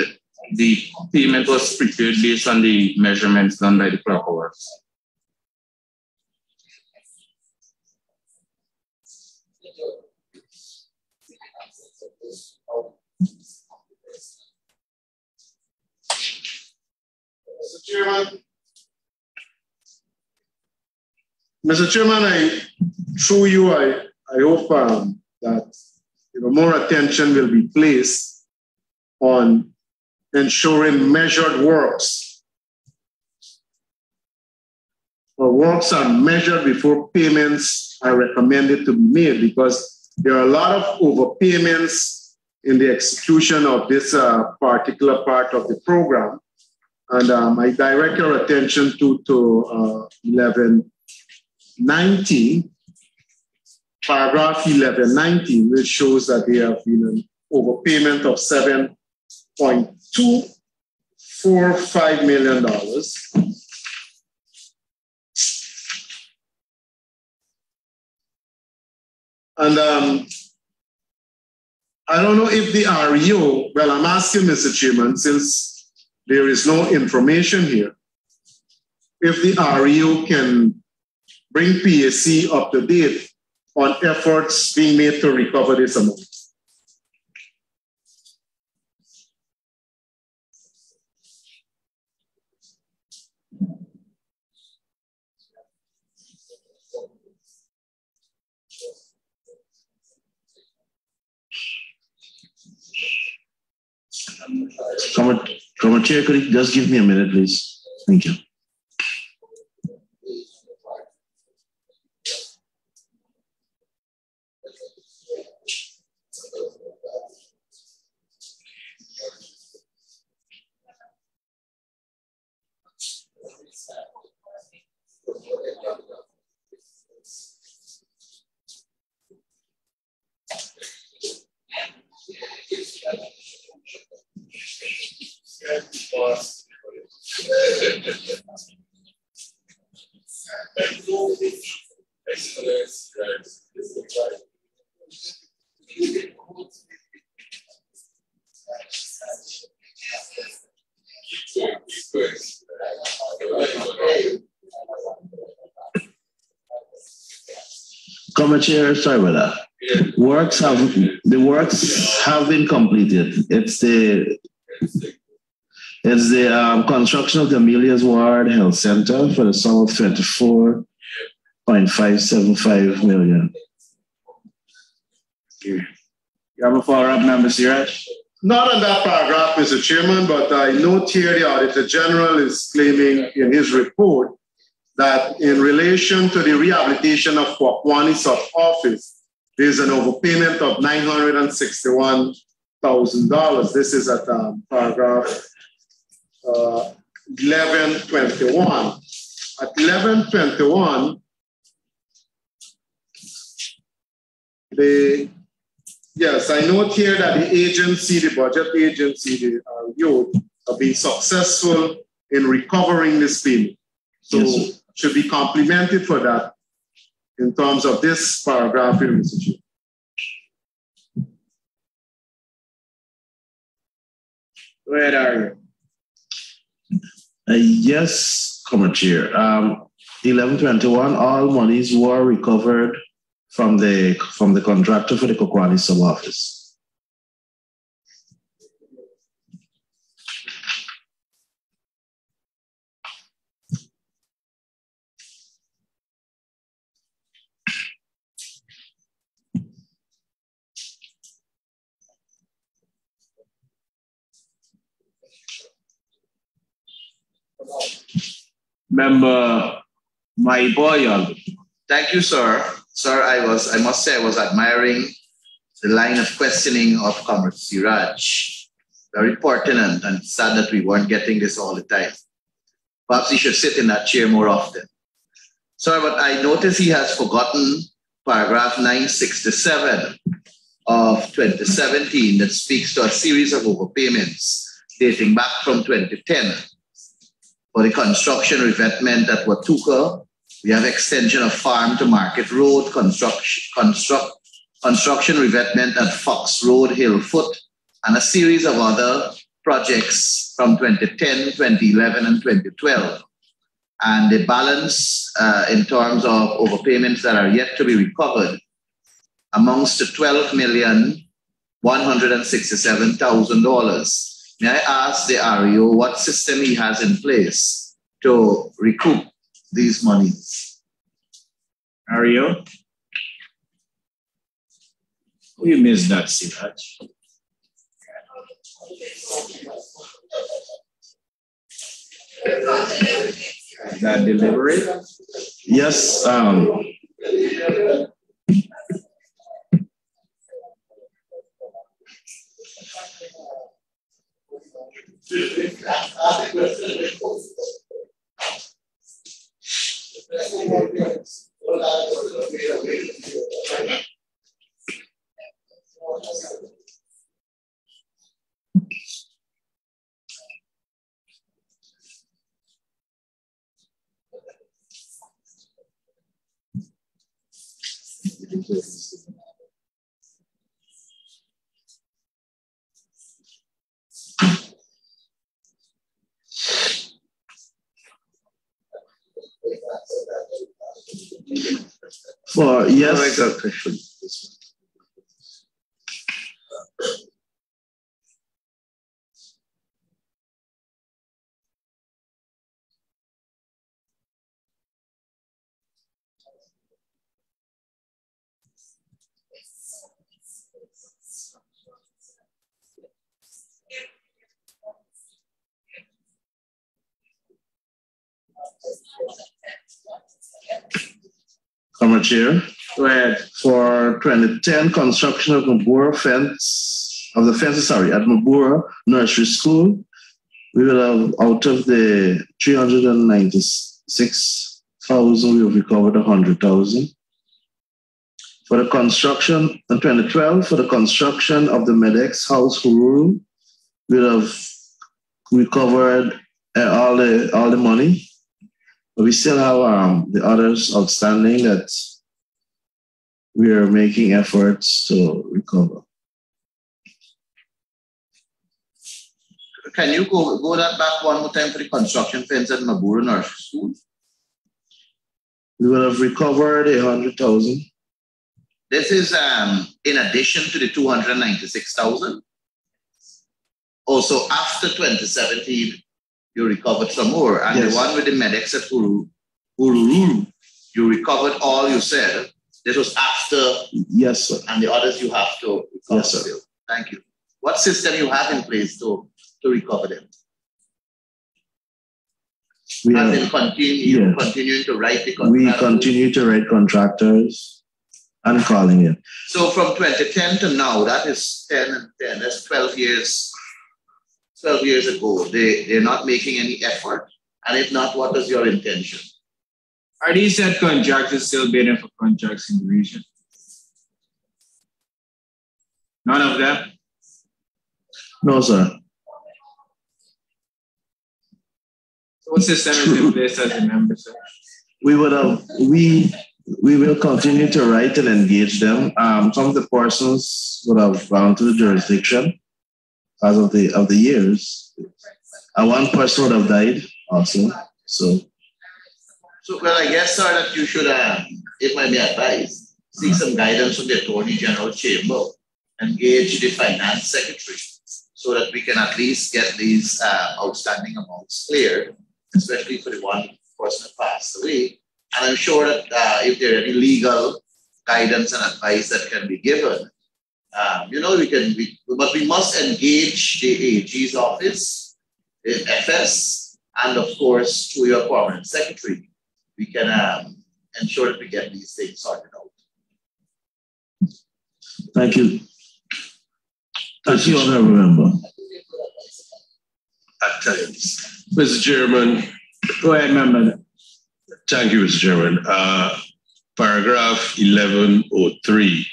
the payment was prepared based on the measurements done by the clerk of works. Mr. Chairman, through you, I hope that more attention will be placed on ensuring measured works. Works are measured before payments are recommended to be made, because there are a lot of overpayments in the execution of this particular part of the program. And I direct your attention to 1119, paragraph 1119, which shows that there have been an overpayment of $7.245 million. And I don't know if the REO, well, I'm asking Mr. Chairman, since there is no information here, if the REO can bring PAC up to date on efforts being made to recover this amount. Comment Chair, could you just give me a minute, please? Thank you. Comment Chair, sorry about that. Yeah. The works have been completed. It's the construction of the Amelia's Ward Health Center for the sum of $24.575 million. You have a follow-up, Member Siraj? Not on that paragraph, Mr. Chairman, but I note here the Auditor General is claiming in his report that in relation to the rehabilitation of Kwakwani sub-office, there's an overpayment of $961,000. This is at paragraph 1121. At 1121, yes, I note here that the agency, the budget agency, the REO, have been successful in recovering this payment. So yes, should be complimented for that in terms of this paragraph here, Mr. Chair. Go ahead, Ari. Yes, Comrade Chair. 1121, all monies were recovered from the contractor for the Kokwani sub-office. Member Maiboy. Thank you, sir. Sir, I must say I was admiring the line of questioning of Comrade Siraj. Very pertinent, and sad that we weren't getting this all the time. Perhaps he should sit in that chair more often. Sir, but I notice he has forgotten paragraph 967 of 2017 that speaks to a series of overpayments dating back from 2010 for the construction revetment at Watuka. We have extension of Farm to Market Road, construction revetment at Fox Road, Hillfoot, and a series of other projects from 2010, 2011, and 2012. And the balance in terms of overpayments that are yet to be recovered amounts to $12,167,000. May I ask the REO what system he has in place to recoup these monies? REO? We missed that, Siraj. That delivery? Yes. For yes, Comrade Chair. Go ahead. For 2010 construction of Mabura fence, at Mabura Nursery School, we will have, out of the 396,000, we have recovered 100,000. For the construction in 2012, for the construction of the Medex House Hururu, we will have recovered all the money. But we still have the others outstanding that we are making efforts to recover. Can you go that back one more time for the construction fence at Mabura Nursery School? We will have recovered 100,000. This is in addition to the 296,000. Also, after 2017, you recovered some more. And yes, the one with the Medex at Hururu, you recovered all you said. This was after. Yes, sir. And the others you have to recover. Yes, sir. Still. Thank you. What system you have in place to recover them? We continuing to write the contractors? We continue to write contractors and calling it. So from 2010 to now, that is 10 and 10. That's 12 years. 12 years ago, they're not making any effort. And if not, what is your intention? Are these said contractors still bidding for contracts in the region? None of them? No, sir. So what system is in place as a member, sir? We will continue to write and engage them. Some of the persons would have gone to the jurisdiction as of the years. And one person would have died also. So well, I guess, sir, that you should, if I may advise, seek some guidance from the Attorney General Chamber, engage the Finance Secretary, so that we can at least get these outstanding amounts cleared, especially for the one person who passed away. And I'm sure that if there are any legal guidance and advice that can be given, but we must engage the AG's office, the FS, and of course, through your permanent secretary, we can ensure that we get these things sorted out. Thank you. Thank you, Honourable Member. At times. Mr. Chairman. Go ahead, Member. Thank you, Mr. Chairman. Paragraph 1103,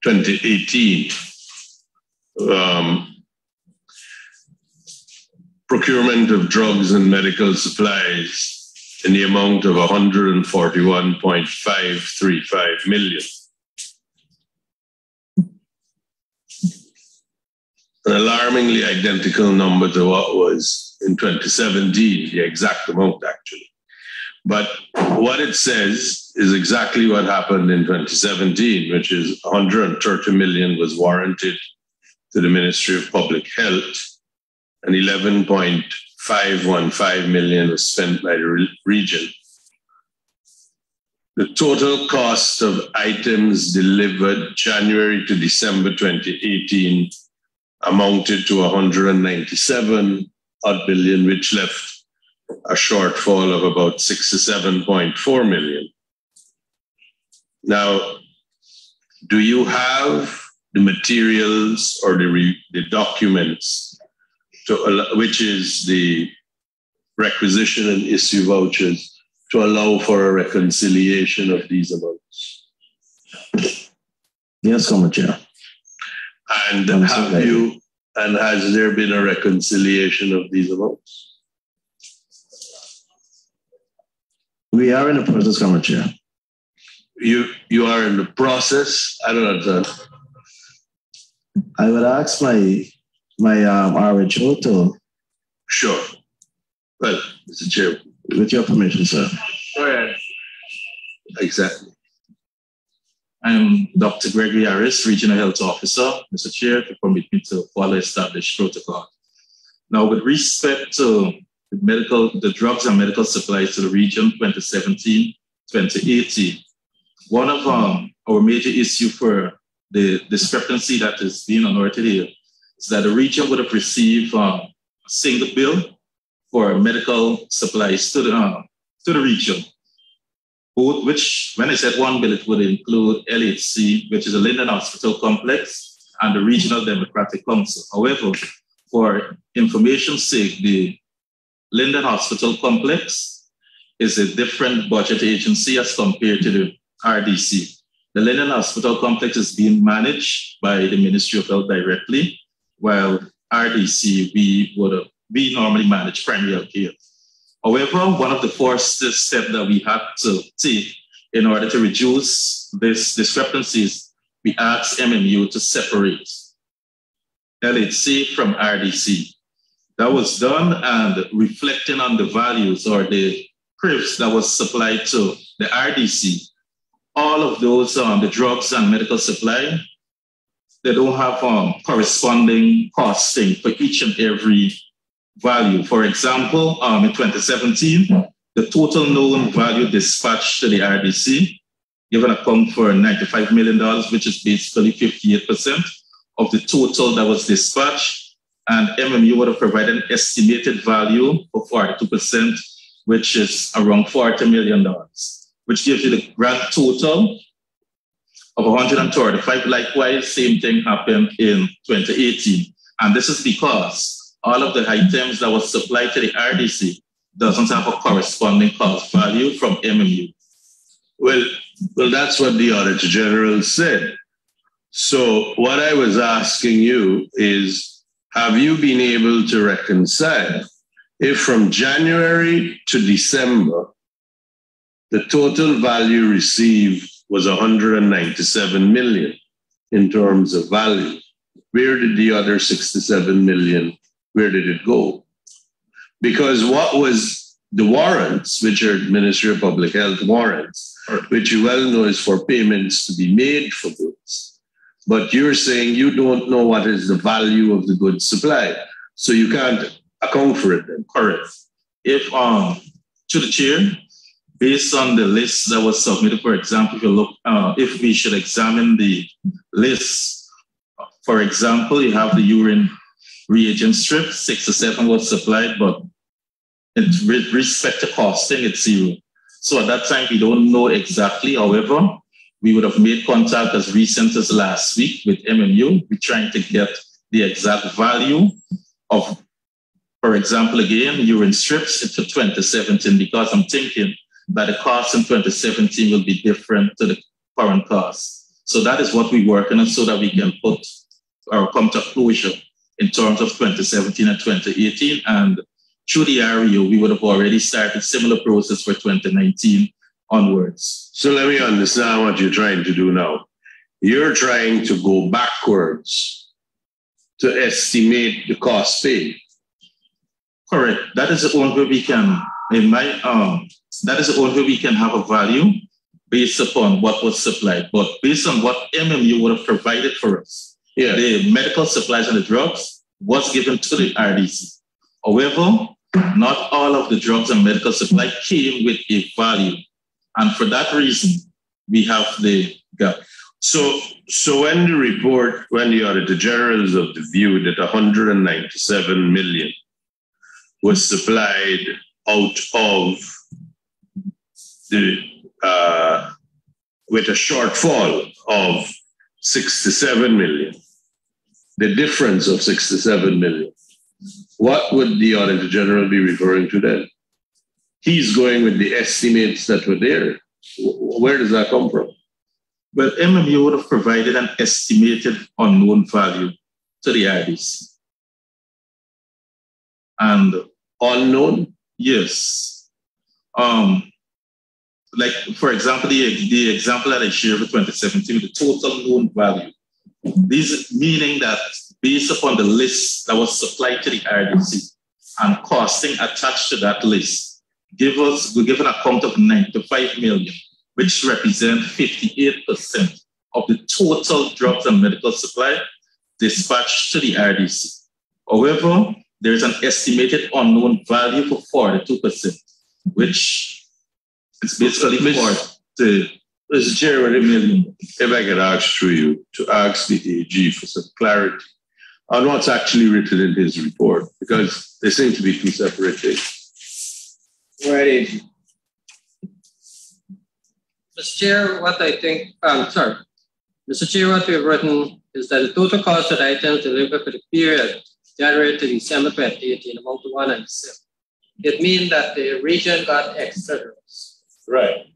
2018. Procurement of drugs and medical supplies in the amount of 141.535 million. An alarmingly identical number to what was in 2017, the exact amount actually. But what it says is exactly what happened in 2017, which is 130 million was warranted to the Ministry of Public Health, and 11.515 million was spent by the region. The total cost of items delivered January to December 2018 amounted to 197 odd billion, which left a shortfall of about 67.4 million. Now, do you have the materials or the documents which is the requisition and issue vouchers to allow for a reconciliation of these amounts? Yes, Comrade Chair. And has there been a reconciliation of these amounts? We are in the process, Comrade Chair. You are in the process? I don't understand. I would ask my RHO to. Sure. Well, Mr. Chair. With your permission, sir. Go ahead. Exactly. I'm Dr. Gregory Harris, Regional Health Officer. Mr. Chair, to permit me to follow established protocol. Now, with respect to the drugs and medical supplies to the region 2017-2018, one of our major issues for the discrepancy that is being unearthed here is that the region would have received a single bill for medical supplies to the region. Both, which, when I said one bill, it would include LHC, which is a Linden Hospital Complex, and the Regional Democratic Council. However, for information's sake, the Linden Hospital Complex is a different budget agency as compared to the RDC. The Linden Hospital Complex is being managed by the Ministry of Health directly, while RDC, we normally manage primary health care. However, one of the first steps that we had to take in order to reduce these discrepancies, we asked MMU to separate LHC from RDC. That was done, and reflecting on the values or the cribs that was supplied to the RDC, all of those, the drugs and medical supply, they don't have corresponding costing for each and every value. For example, in 2017, the total known value dispatched to the RDC, given account for $95 million, which is basically 58% of the total that was dispatched. And MMU would have provided an estimated value of 42%, which is around $40 million, which gives you the grand total of 135. Likewise, same thing happened in 2018. And this is because all of the items that was supplied to the RDC doesn't have a corresponding cost value from MMU. Well, that's what the Auditor General said. So what I was asking you is, have you been able to reconcile if from January to December, the total value received was 197 million in terms of value, where did the other 67 million, where did it go? Because what was the warrants, which are Ministry of Public Health warrants, which you well know is for payments to be made for goods. But you're saying you don't know what is the value of the goods supplied. So you can't account for it then. Correct. If, to the chair, based on the list that was submitted, for example, if you look, if we should examine the list, for example, you have the urine reagent strip, 6 to 7 was supplied, but with respect to costing, it's 0. So at that time, we don't know exactly. However, we would have made contact as recent as last week with MMU. We're trying to get the exact value of, for example, again, urine strips into 2017, because I'm thinking that the cost in 2017 will be different to the current cost. So that is what we're working on so that we can put or come to closure in terms of 2017 and 2018. And through the REO, we would have already started similar process for 2019 onwards. So let me understand what you're trying to do now. You're trying to go backwards to estimate the cost paid. Correct. That is the only way we can, that is the only way we can have a value based upon what was supplied. But based on what MMU would have provided for us, the medical supplies and the drugs was given to the RDC. However, not all of the drugs and medical supply came with a value. And for that reason, we have the gap. So when the report, when the Auditor General is of the view that 197 million was supplied out of the, with a shortfall of 67 million, the difference of 67 million, what would the Auditor General be referring to then? He's going with the estimates that were there. Where does that come from? Well, MMU would have provided an estimated unknown value to the RDC. And unknown? Yes. Like, for example, the example that I shared for 2017, the total known value. This meaning that based upon the list that was supplied to the RDC and costing attached to that list, we give an account of 95 million, which represent 58% of the total drugs and medical supply dispatched to the RDC. However, there is an estimated unknown value for 42%, which is basically Mr. Chairman, if I could ask through you to ask the AG for some clarity on what's actually written in his report, because they seem to be two separate things. Right, AG. Mr. Chair, what I think, Mr. Chair, what we've written is that the total cost of items delivered for the period January to December 2018 amount to 197. It means that the region got extra drugs. Right.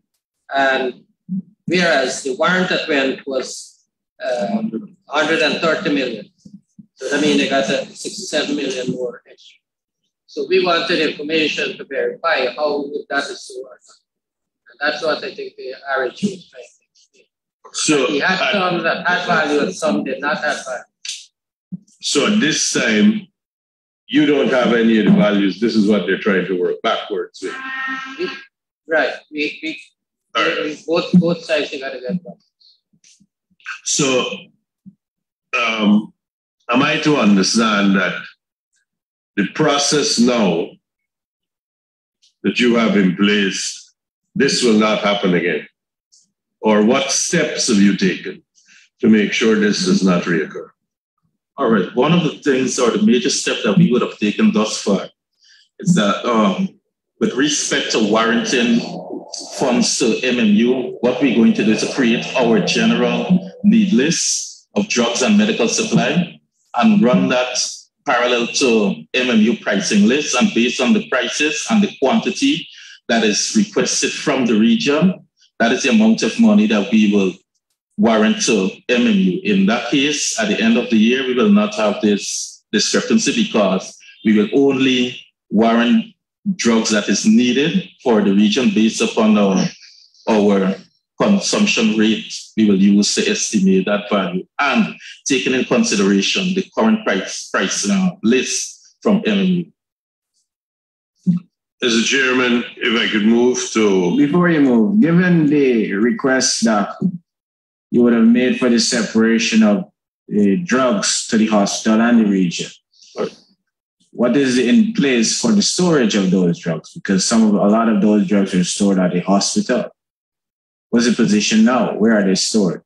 And whereas the warrant that went was 130 million. So that means they got 67 million more extra. So we wanted information to verify how that is so or not. And that's what I think the RHU is trying to explain. So he had some that had value and some did not have value. So at this time, you don't have any of the values. This is what they're trying to work backwards with. Right. Both sides got to get that. So, am I to understand that the process now that you have in place, this will not happen again? Or what steps have you taken to make sure this does not reoccur? All right. One of the things or the major step that we would have taken thus far is that with respect to warranting funds to MMU, what we're going to do is to create our general need list of drugs and medical supply and run that parallel to MMU pricing list. And based on the prices and the quantity that is requested from the region, that is the amount of money that we will warrant to MMU. In that case, at the end of the year, we will not have this discrepancy because we will only warrant drugs that is needed for the region based upon our consumption rate we will use to estimate that value, and taking in consideration the current price list from MMU. Mr. Chairman, if I could move to... Before you move, given the request that you would have made for the separation of the drugs to the hospital and the region, what is in place for the storage of those drugs? Because a lot of those drugs are stored at the hospital. What's the position now? Where are they stored?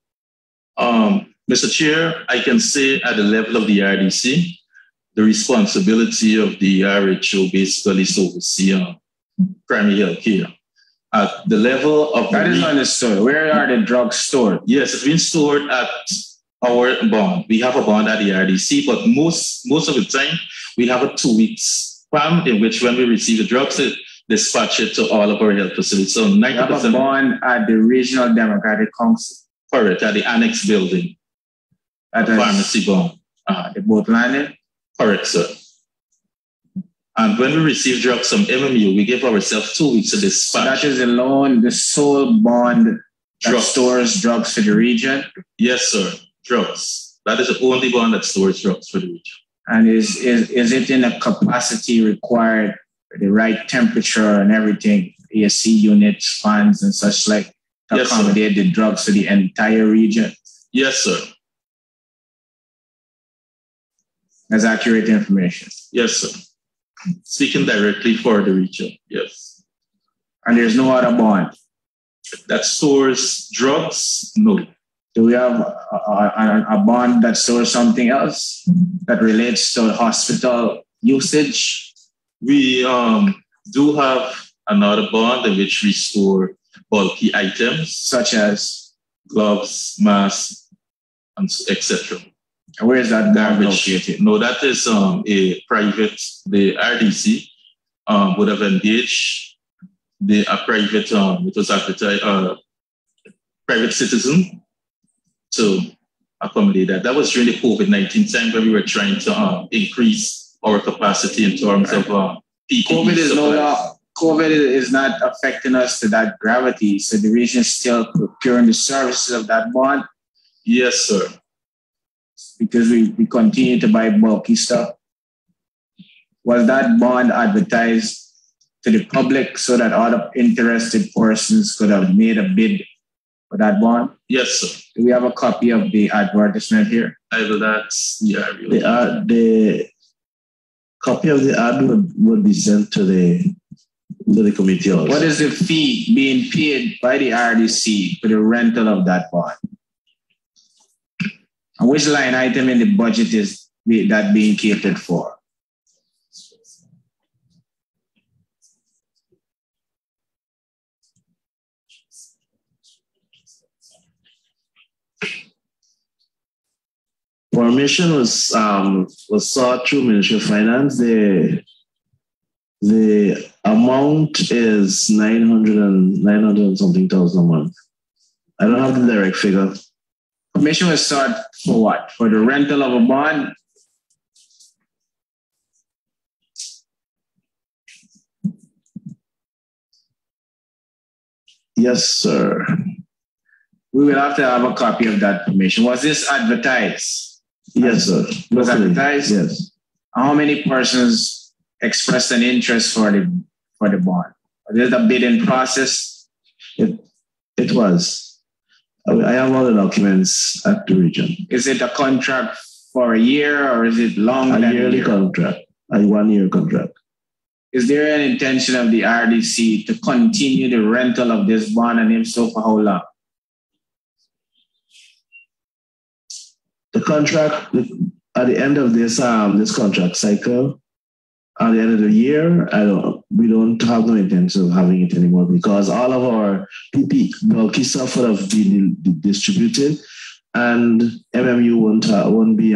Mr. Chair, I can say at the level of the RDC, the responsibility of the RHO basically is to oversee primary health care. At the level of... That is understood. Where are the drugs stored? Yes, it's been stored at our bond. We have a bond at the RDC, but most of the time, we have a 2 weeks span in which when we receive the drugs, they dispatch it to all of our health facilities. So 90%... You have a bond at the Regional Democratic Council? Correct, at the annex building. At the pharmacy bond. The boat landing? Correct, sir. And when we receive drugs from MMU, we give ourselves 2 weeks to dispatch. So that is alone the sole bond that stores drugs for the region? Yes, sir. Drugs. That is the only bond that stores drugs for the region. And is it in a capacity required, the right temperature and everything, AC units, fans and such like, to accommodate the drugs for the entire region? Yes, sir. That's accurate information? Yes, sir. Speaking directly for the region, yes. And there's no other bond that stores drugs? No. Do we have a bond that stores something else that relates to hospital usage? We do have another bond in which we store bulky items such as gloves, masks, and etc. And where is that bond located? No, that is a private. The RDC would have engaged a private. It was advertised private citizen to accommodate that. That was during the COVID-19 time when we were trying to increase our capacity in terms of PPE. COVID is not affecting us to that gravity. So the region is still procuring the services of that bond? Yes, sir. Because we continue to buy bulky stuff. Was that bond advertised to the public so that other interested persons could have made a bid for that bond? Yes, sir. Do we have a copy of the advertisement here? I will ask. Yeah, really. The copy of the ad would be sent to the committee also. What is the fee being paid by the RDC for the rental of that bond? And which line item in the budget is that being catered for? Formation was sought through Ministry of Finance. The amount is 900 and something thousand a month. I don't have the direct figure. Permission was sought for what? For the rental of a bond? Yes, sir. We will have to have a copy of that permission. Was this advertised? Yes, sir. It was advertised? Yes. How many persons expressed an interest for the bond? Was it a bidding process? It was. I have all the documents at the region. Is it a contract for a year or is it longer than a year? A yearly contract, a 1 year contract. Is there an intention of the RDC to continue the rental of this bond, and if so, for how long? The contract, at the end of this contract cycle, at the end of the year, we don't have no intention of having it anymore because all of our PP bulky stuff would have been distributed, and MMU won't be.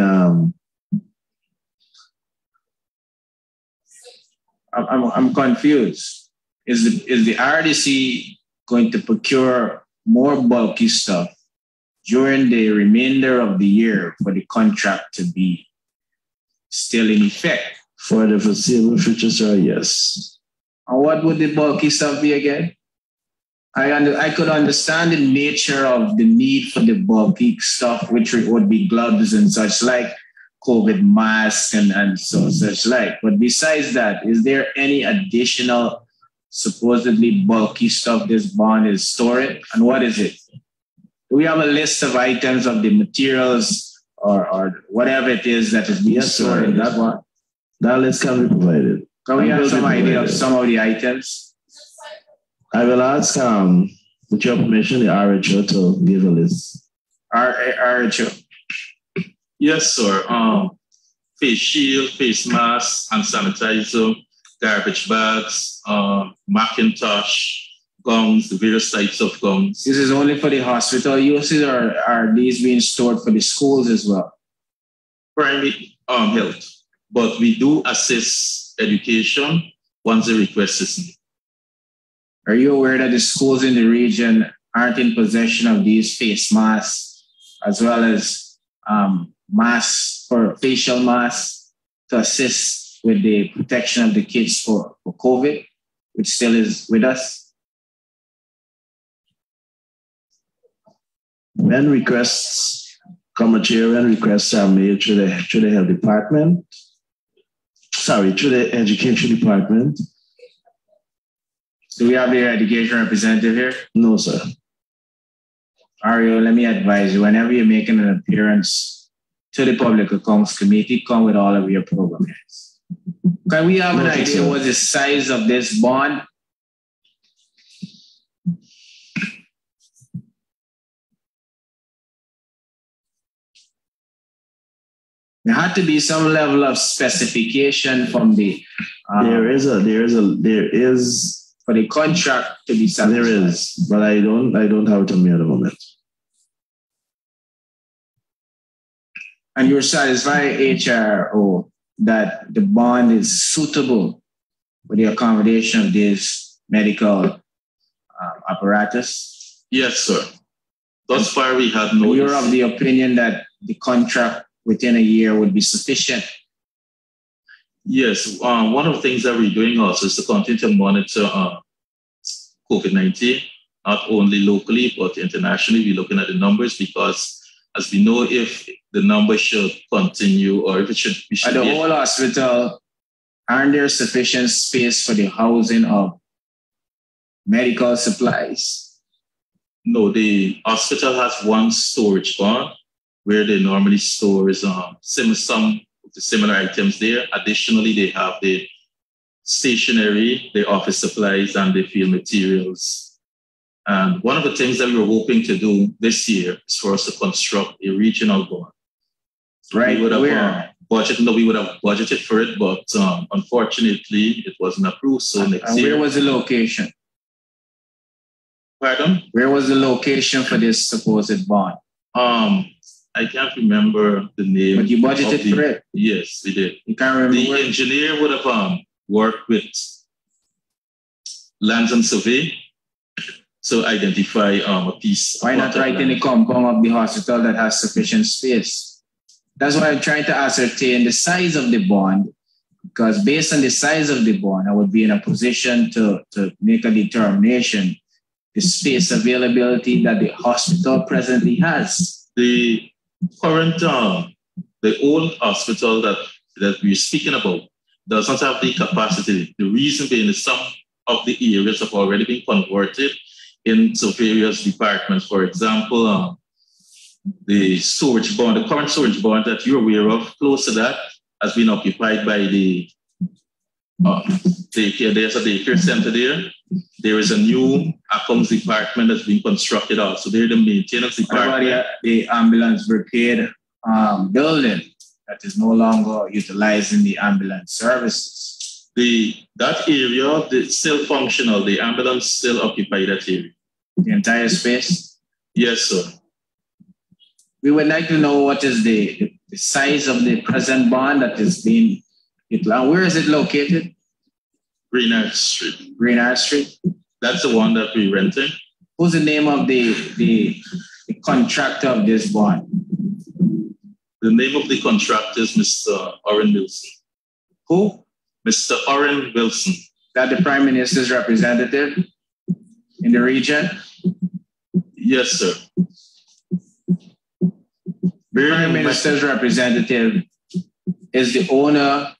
I'm confused. Is the RDC going to procure more bulky stuff during the remainder of the year for the contract to be still in effect? For the foreseeable future, sir, yes. And what would the bulky stuff be again? I could understand the nature of the need for the bulky stuff, which would be gloves and such like, COVID masks and such like. But besides that, is there any additional supposedly bulky stuff this bond is storing? And what is it? Do we have a list of items of the materials or whatever it is that is being stored in that one? That list can be provided. Can we have some idea of some of the items? I will ask, with your permission, the RHO to give a list. RHO. Yes, sir. Face shield, face mask, and sanitizer, garbage bags, Macintosh, gowns, the various types of gowns. This is only for the hospital uses, or are these being stored for the schools as well? Primary health, but we do assist education once the request is made. Are you aware that the schools in the region aren't in possession of these face masks, as well as masks for facial masks to assist with the protection of the kids for COVID, which still is with us? When requests come a chair, when requests are made through the health department, through the education department. Do we have your education representative here? No, sir. Ario, let me advise you, whenever you're making an appearance to the Public Accounts Committee, come with all of your program heads. Can we have an idea what the size of this bond? There had to be some level of specification from the. There is for the contract to be satisfied. There is, but I don't have it on me at the moment. And you're satisfied, HRO, that the bond is suitable for the accommodation of this medical apparatus? Yes, sir. Thus far, we have no. You're of the opinion that the contract within a year would be sufficient? Yes. One of the things that we're doing also is to continue to monitor COVID-19, not only locally, but internationally. We're looking at the numbers because, as we know, if the numbers should continue or if it should be... At the whole hospital, aren't there sufficient space for the housing of medical supplies? No, the hospital has one storage barn where they normally store some of the similar items there. Additionally, they have the stationery, the office supplies, and the field materials. And one of the things that we were hoping to do this year is for us to construct a regional barn. Right, we would have budgeted for it, but unfortunately, it wasn't approved. So next year. Where was the location? Pardon? Where was the location for this supposed barn? I can't remember the name. But you budgeted for it? Yes, we did. You can't remember the engineer would have worked with Lands and Survey to identify a piece. Why not right in the compound of the hospital that has sufficient space? That's why I'm trying to ascertain the size of the bond, because based on the size of the bond, I would be in a position to make a determination the space availability that the hospital presently has. The current, the old hospital that we're speaking about does not have the capacity. The reason being is some of the areas have already been converted into various departments. For example, the storage barn, the current storage barn that you're aware of, close to that, has been occupied by the daycare. There's a daycare center there. There is a new accounts department that's being constructed also. They're the maintenance department. The ambulance brigade building that is no longer utilizing the ambulance services. That area is still functional. The ambulance still occupy that area. The entire space? Yes, sir. We would like to know what is the size of the present barn that is being utilized. Where is it located? Greenard Street. Greenard Street? That's the one that we're renting. Who's the name of the contractor of this barn? The name of the contractor is Mr. Oren Wilson. Who? Mr. Oren Wilson. That the Prime Minister's representative? in the region? Yes, sir. Prime Minister's representative is the owner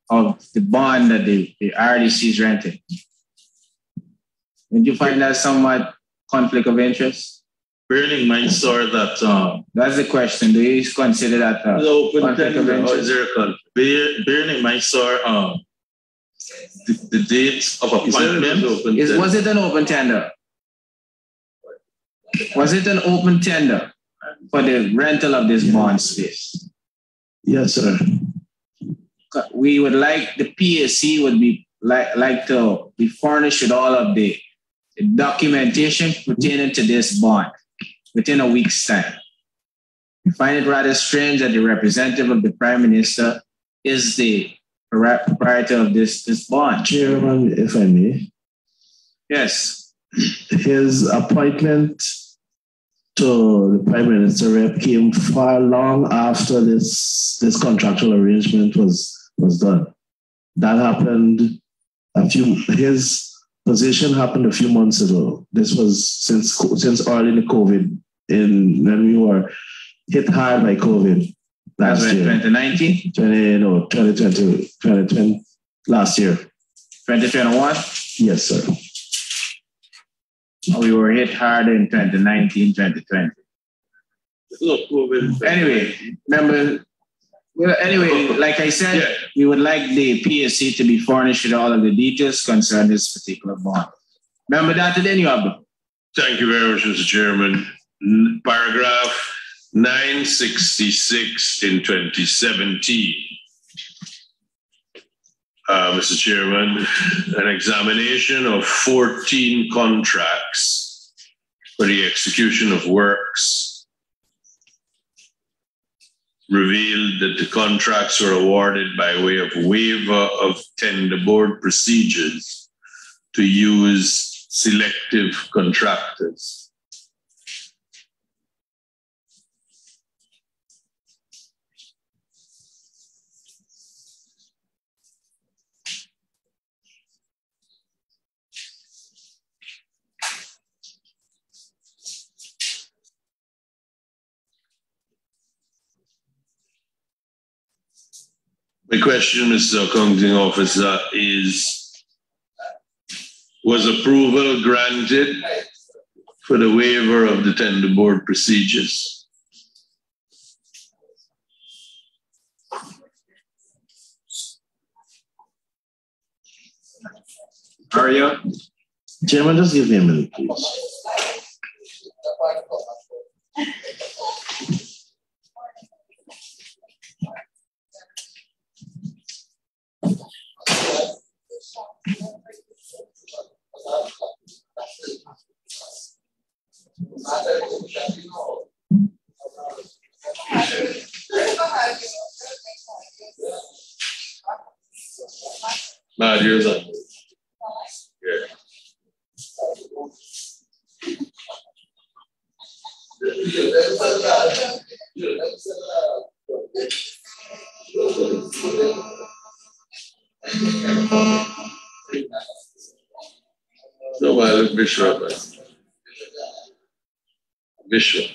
of the bond that the RDC is renting. Would you find that somewhat conflict of interest? Bearing in mind, sir, that that's the question. Do you consider that conflict of interest? Bearing in mind, sir, the date of appointment was it an open tender? Was it an open tender for the rental of this bond space? Yes, sir. We would like the PSC would be like to be furnished with all of the documentation pertaining to this bond within a week's time. We find it rather strange that the representative of the Prime Minister is the proprietor of this bond. Chairman, if I may. Yes. His appointment to the Prime Minister rep came far long after this contractual arrangement was done. That happened his position happened a few months ago. This was since early in the COVID, when we were hit hard by COVID last year. 2019? 2020, last year. 2021? Yes, sir. We were hit hard in 2019, 2020. Anyway, remember, well, anyway, like I said, we would like the PSC to be furnished with all of the details concerning this particular bond. Remember that, then you have them. Thank you very much, Mr. Chairman. Paragraph 966 in 2017. Mr. Chairman, an examination of 14 contracts for the execution of works revealed that the contracts were awarded by way of waiver of tender board procedures to use selective contractors. The question, Mr. Accounting Officer, was approval granted for the waiver of the tender board procedures? Are you? Chairman, just give me a minute, please. Yours up. Yeah. No, I look Bishop. Bishop.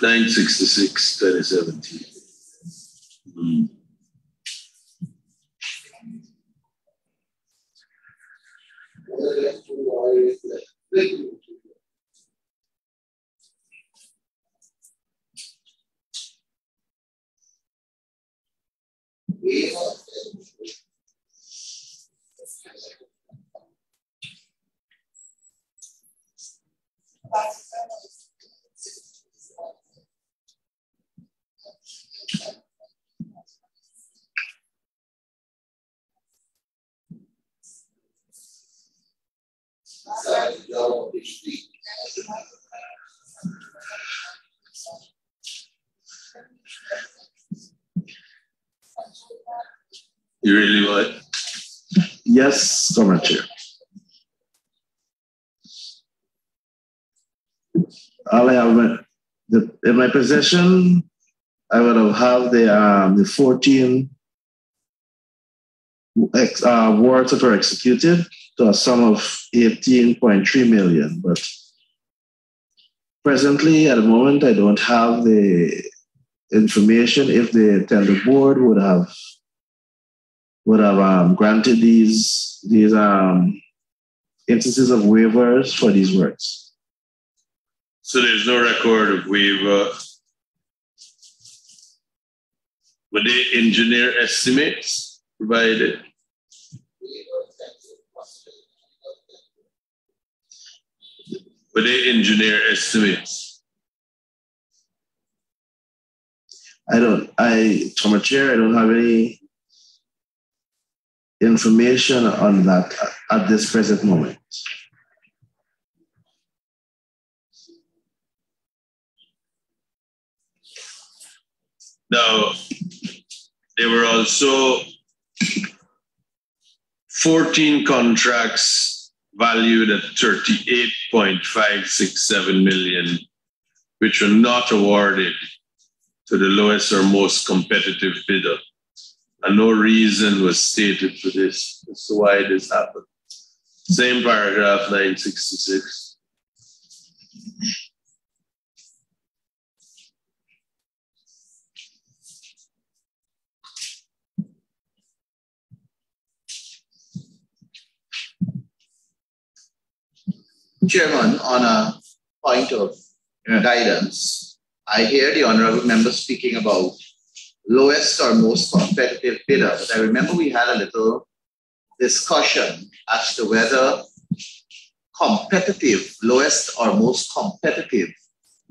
$966, 2017. You really would? Yes, Comrade Chair. All I have in my possession, I would have the 14 works that were executed to a sum of 18.3 million. But presently, at the moment, I don't have the information if the tender board would have granted these instances of waivers for these works. So there's no record of waiver. Were the engineer estimates provided? Were they engineer estimates? Comrade Chair, I don't have any information on that at this present moment. Now, there were also 14 contracts valued at 38.567 million, which were not awarded to the lowest or most competitive bidder. And no reason was stated for this as to why this happened. Same paragraph 966. Chairman, on a point of guidance, I hear the honorable member speaking about lowest or most competitive bidder, but I remember we had a little discussion as to whether competitive, lowest or most competitive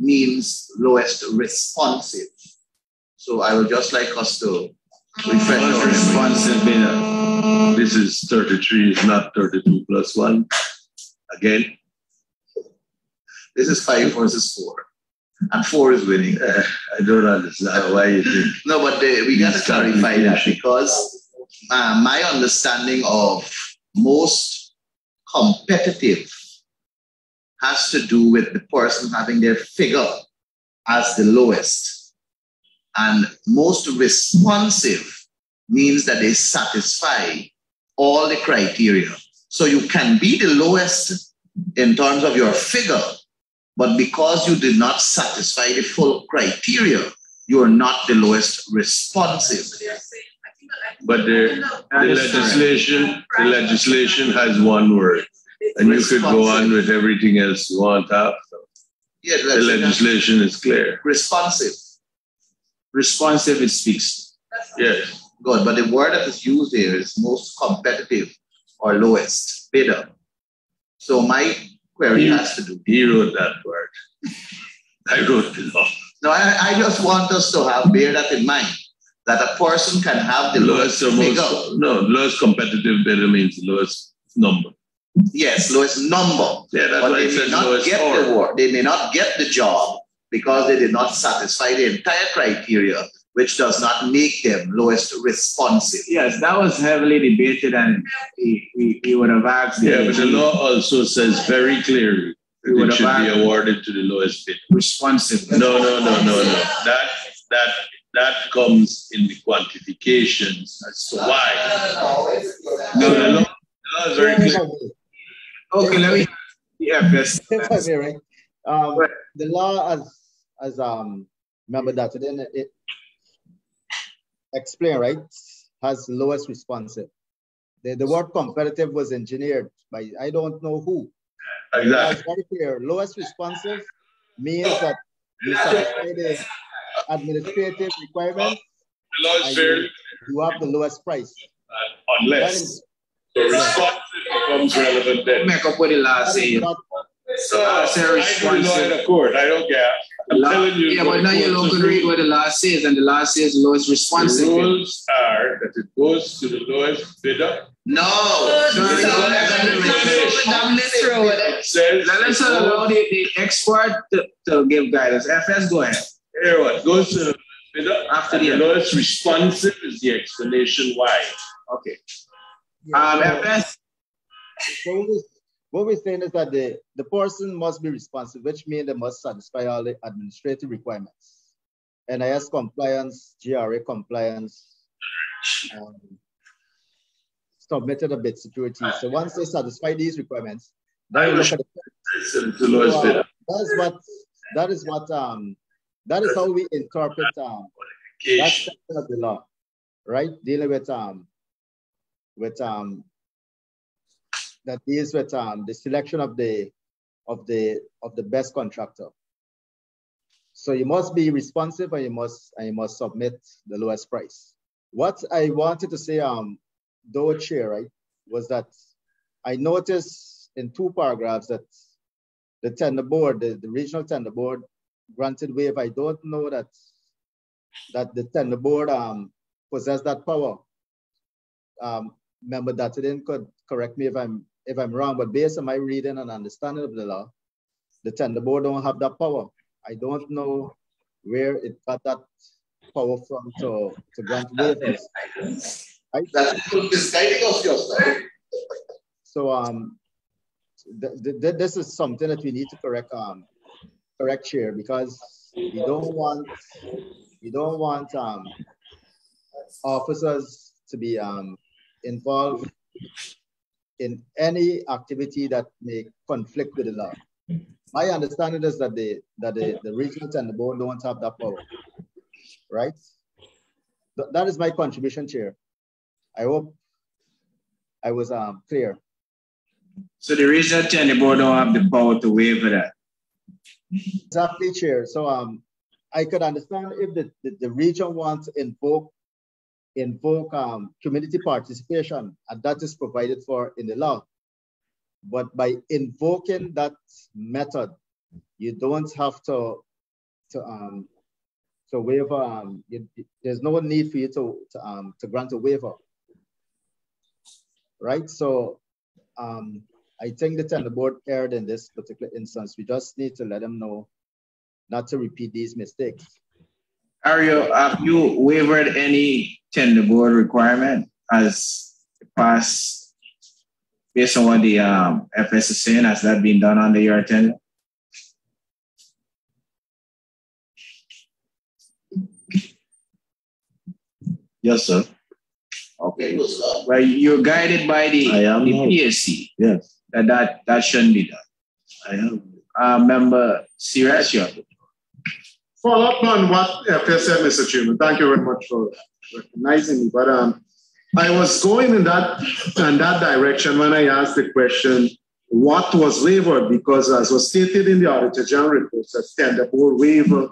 means lowest responsive. So I would just like us to refresh our responsive bidder. This is 33, it's not 32 plus 1. Again. This is 5 versus 4. And 4 is winning. I don't understand why you think. No, but we got to clarify that because my understanding of most competitive has to do with the person having their figure as the lowest. And most responsive means that they satisfy all the criteria. So you can be the lowest in terms of your figure, but because you did not satisfy the full criteria, you are not the lowest responsive. But the legislation has one word, and you could go on with everything else you want after. Yeah, the legislation is clear. Responsive. Responsive, it speaks. Yes. Good, but the word that is used here is most competitive or lowest bidder. So my query has to do. He wrote that word. I wrote the law. No, I just want us to bear that in mind, that a person can have the lowest figure. Lowest competitive bidder means the lowest number. Yes, lowest number. Yeah, that's but why it says lowest score. They may not get the job because they did not satisfy the entire criteria, which does not make them lowest responsive. Yes, that was heavily debated, and we would have asked. Yeah, but the law also says very clearly it should be awarded to the lowest bidder. Responsive. No. That comes in the quantifications as to why. No, the law is very clear. Okay, let me. Yeah, best. The law, as remember that then it explain, right, has lowest responsive. The word competitive was engineered by I don't know who. Exactly. It's very clear. Lowest responsive means that you satisfy the administrative requirements. The law is fair. You have the lowest price. Unless the responsive becomes relevant then. Make up what the law says. So I responsive. Court. I don't care. I'm telling you. Yeah, but now you don't read what the law says, and the law says lowest responsive. The rules are that it goes to the lowest bidder. No. Let's allow the expert to give guidance. FS, go ahead. Here what goes to the bidder after the lowest responsive is the explanation why. Okay. FS. What we're saying is that the person must be responsive, which means they must satisfy all the administrative requirements. NIS compliance, GRA compliance, submitted a bid security. So once they satisfy these requirements, then we look at the that is how we interpret that section of the law, right? Dealing with that deals with the selection of the best contractor. So you must be responsive, and you must submit the lowest price. What I wanted to say, though, Chair, right, was that I noticed in 2 paragraphs that the tender board, the regional tender board, granted waiver. I don't know that the tender board possess that power. Member Datadin could correct me if I'm wrong, but based on my reading and understanding of the law, the tender board don't have that power. I don't know where it got that power from to grant waivers. Right? That's misguiding of yourself. So this is something that we need to correct, Chair, because we don't want officers to be involved in any activity that may conflict with the law. My understanding is that the regional tender board don't have that power, right? That is my contribution, Chair. I hope I was clear. So the regional tender board don't have the power to waiver that. Exactly, Chair. So I could understand if the region wants to invoke community participation, and that is provided for in the law. But by invoking that method, you don't have to waiver. There's no need for you to grant a waiver, right? So I think the tender board erred in this particular instance. We just need to let them know not to repeat these mistakes. Ario, have you waived any tender board requirement as passed based on what the FS is saying? Has that been done under your tender? Yes, sir. Okay. Well, you're guided by the PSC. Yes. That shouldn't be done. I am. Member Siraj. Follow up on what FS said, Mr. Chairman. Thank you very much for recognizing me. But I was going in that direction when I asked the question, what was waived? Because as was stated in the Auditor General report, that tender board waiver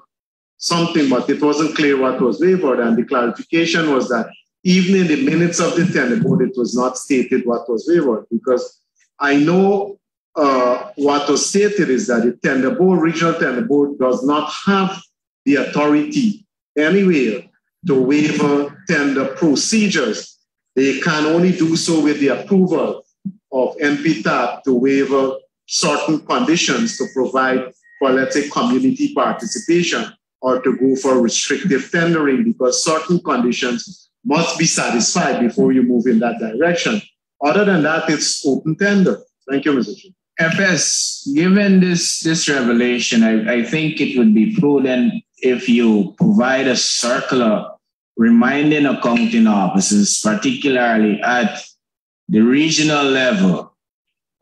something, but it wasn't clear what was waived. And the clarification was that even in the minutes of the tender board, it was not stated what was waived. Because I know what was stated is that the tender board, regional tender board, does not have the authority anywhere to waiver tender procedures. They can only do so with the approval of NPTAP to waiver certain conditions to provide for, let's say, community participation or to go for restrictive tendering, because certain conditions must be satisfied before you move in that direction. Other than that, it's open tender. Thank you, Mr. Chair. FS, given this revelation, I think it would be prudent if you provide a circular reminding accounting officers, particularly at the regional level,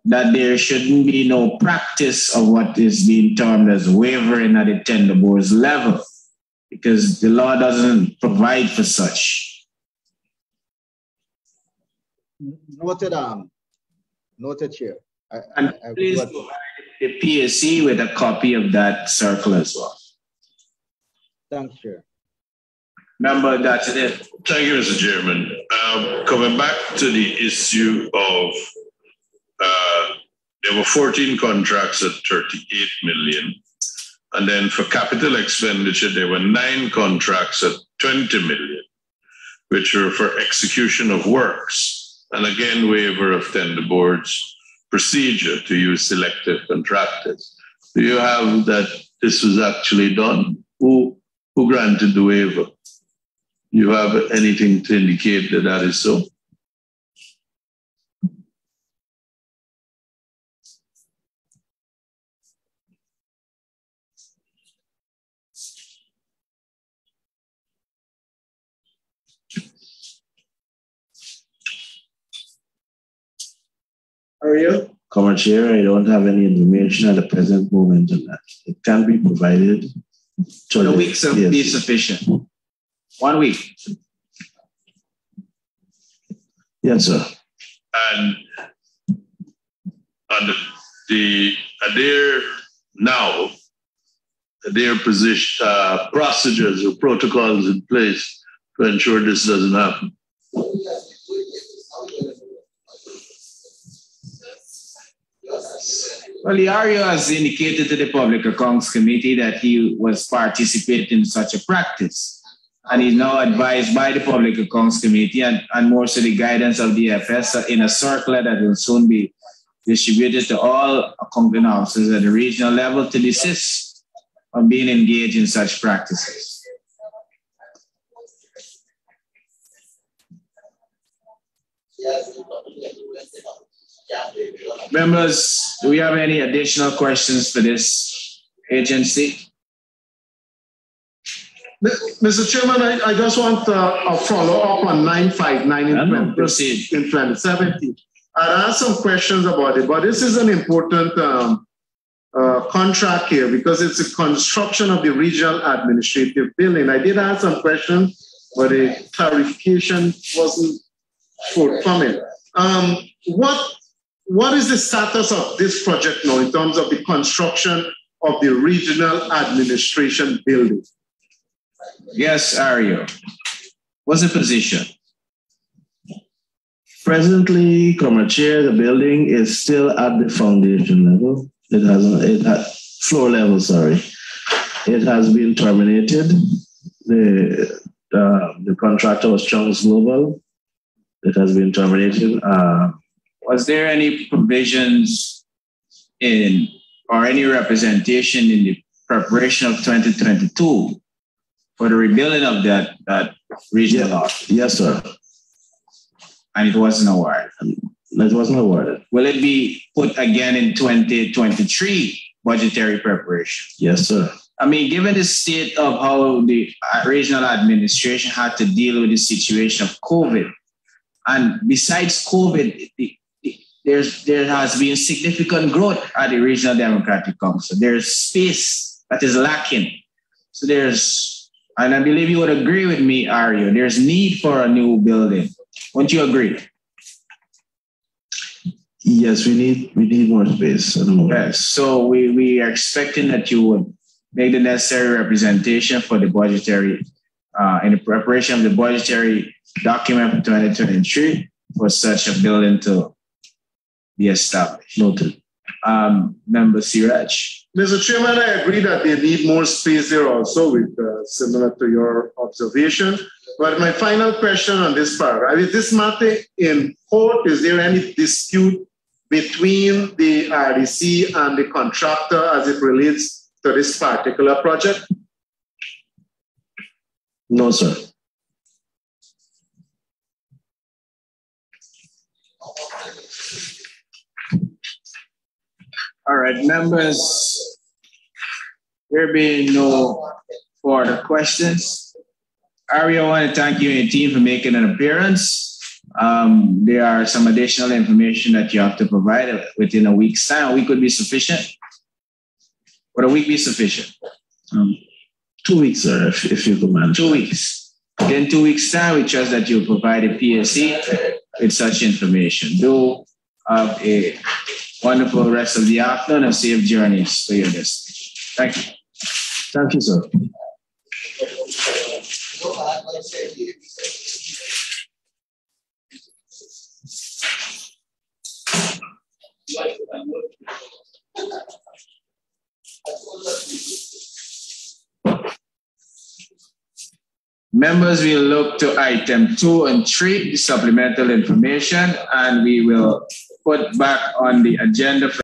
that there shouldn't be no practice of what is being termed as wavering at the tender board's level, because the law doesn't provide for such. Noted, Chair. And please provide the PSC with a copy of that circular as well. Thanks, Chair. Member, that's it. Thank you, Mr. Chairman. Coming back to the issue of there were 14 contracts at 38 million. And then for capital expenditure, there were 9 contracts at 20 million, which were for execution of works. And again, waiver of tender board's procedure to use selective contractors. Do you have that this was actually done? Who granted the waiver? You have anything to indicate that that is so? Are you? Comrade Chair, I don't have any information at the present moment on that. It can be provided. A week will be sufficient. 1 week. Yes, sir. And there now, their position, procedures or protocols in place to ensure this doesn't happen. Well, Yario has indicated to the Public Accounts Committee that he was participating in such a practice. And he's now advised by the Public Accounts Committee and more so the guidance of the FS in a circular that will soon be distributed to all accounting officers at the regional level to desist from being engaged in such practices. Members, do we have any additional questions for this agency? Mr. Chairman, I just want a follow-up on 959 in 2017. I asked some questions about it, but this is an important contract here because it's a construction of the regional administrative building. I did ask some questions, but the clarification wasn't forthcoming. What is the status of this project now in terms of the construction of the regional administration building? Yes, Ario. What's the position? Presently, Comrade Chair, the building is still at the foundation level. It has floor level, sorry. It has been terminated. The contractor was Chunks Global. It has been terminated. Was there any provisions in or any representation in the preparation of 2022 for the rebuilding of that regional office? Yes, sir. And it wasn't awarded? It wasn't awarded. Will it be put again in 2023 budgetary preparation? Yes, sir. I mean, given the state of how the regional administration had to deal with the situation of COVID, and besides COVID, there has been significant growth at the Regional Democratic Council. There's space that is lacking. So and I believe you would agree with me, Ario, there's need for a new building. Won't you agree? Yes, we need more space at the moment. Okay, so we are expecting that you would make the necessary representation for the budgetary, in the preparation of the budgetary document for 2023 for such a building to be established. Noted. Member Siraj. Mr. Chairman, I agree that they need more space there also, with similar to your observation. But my final question on this part, is this matter in court? Is there any dispute between the RDC and the contractor as it relates to this particular project? No, sir. All right, members, there being no further questions, Ari, I want to thank you and your team for making an appearance. There are some additional information that you have to provide within a week's time. A week would be sufficient. Would a week be sufficient? 2 weeks, sir, if you could manage. 2 weeks. Within 2 weeks' time, we trust that you'll provide a PSC with such information. Do have a wonderful rest of the afternoon and safe journeys to your destination. Thank you. Thank you, sir. Members will look to item 2 and 3, the supplemental information, and we will put back on the agenda for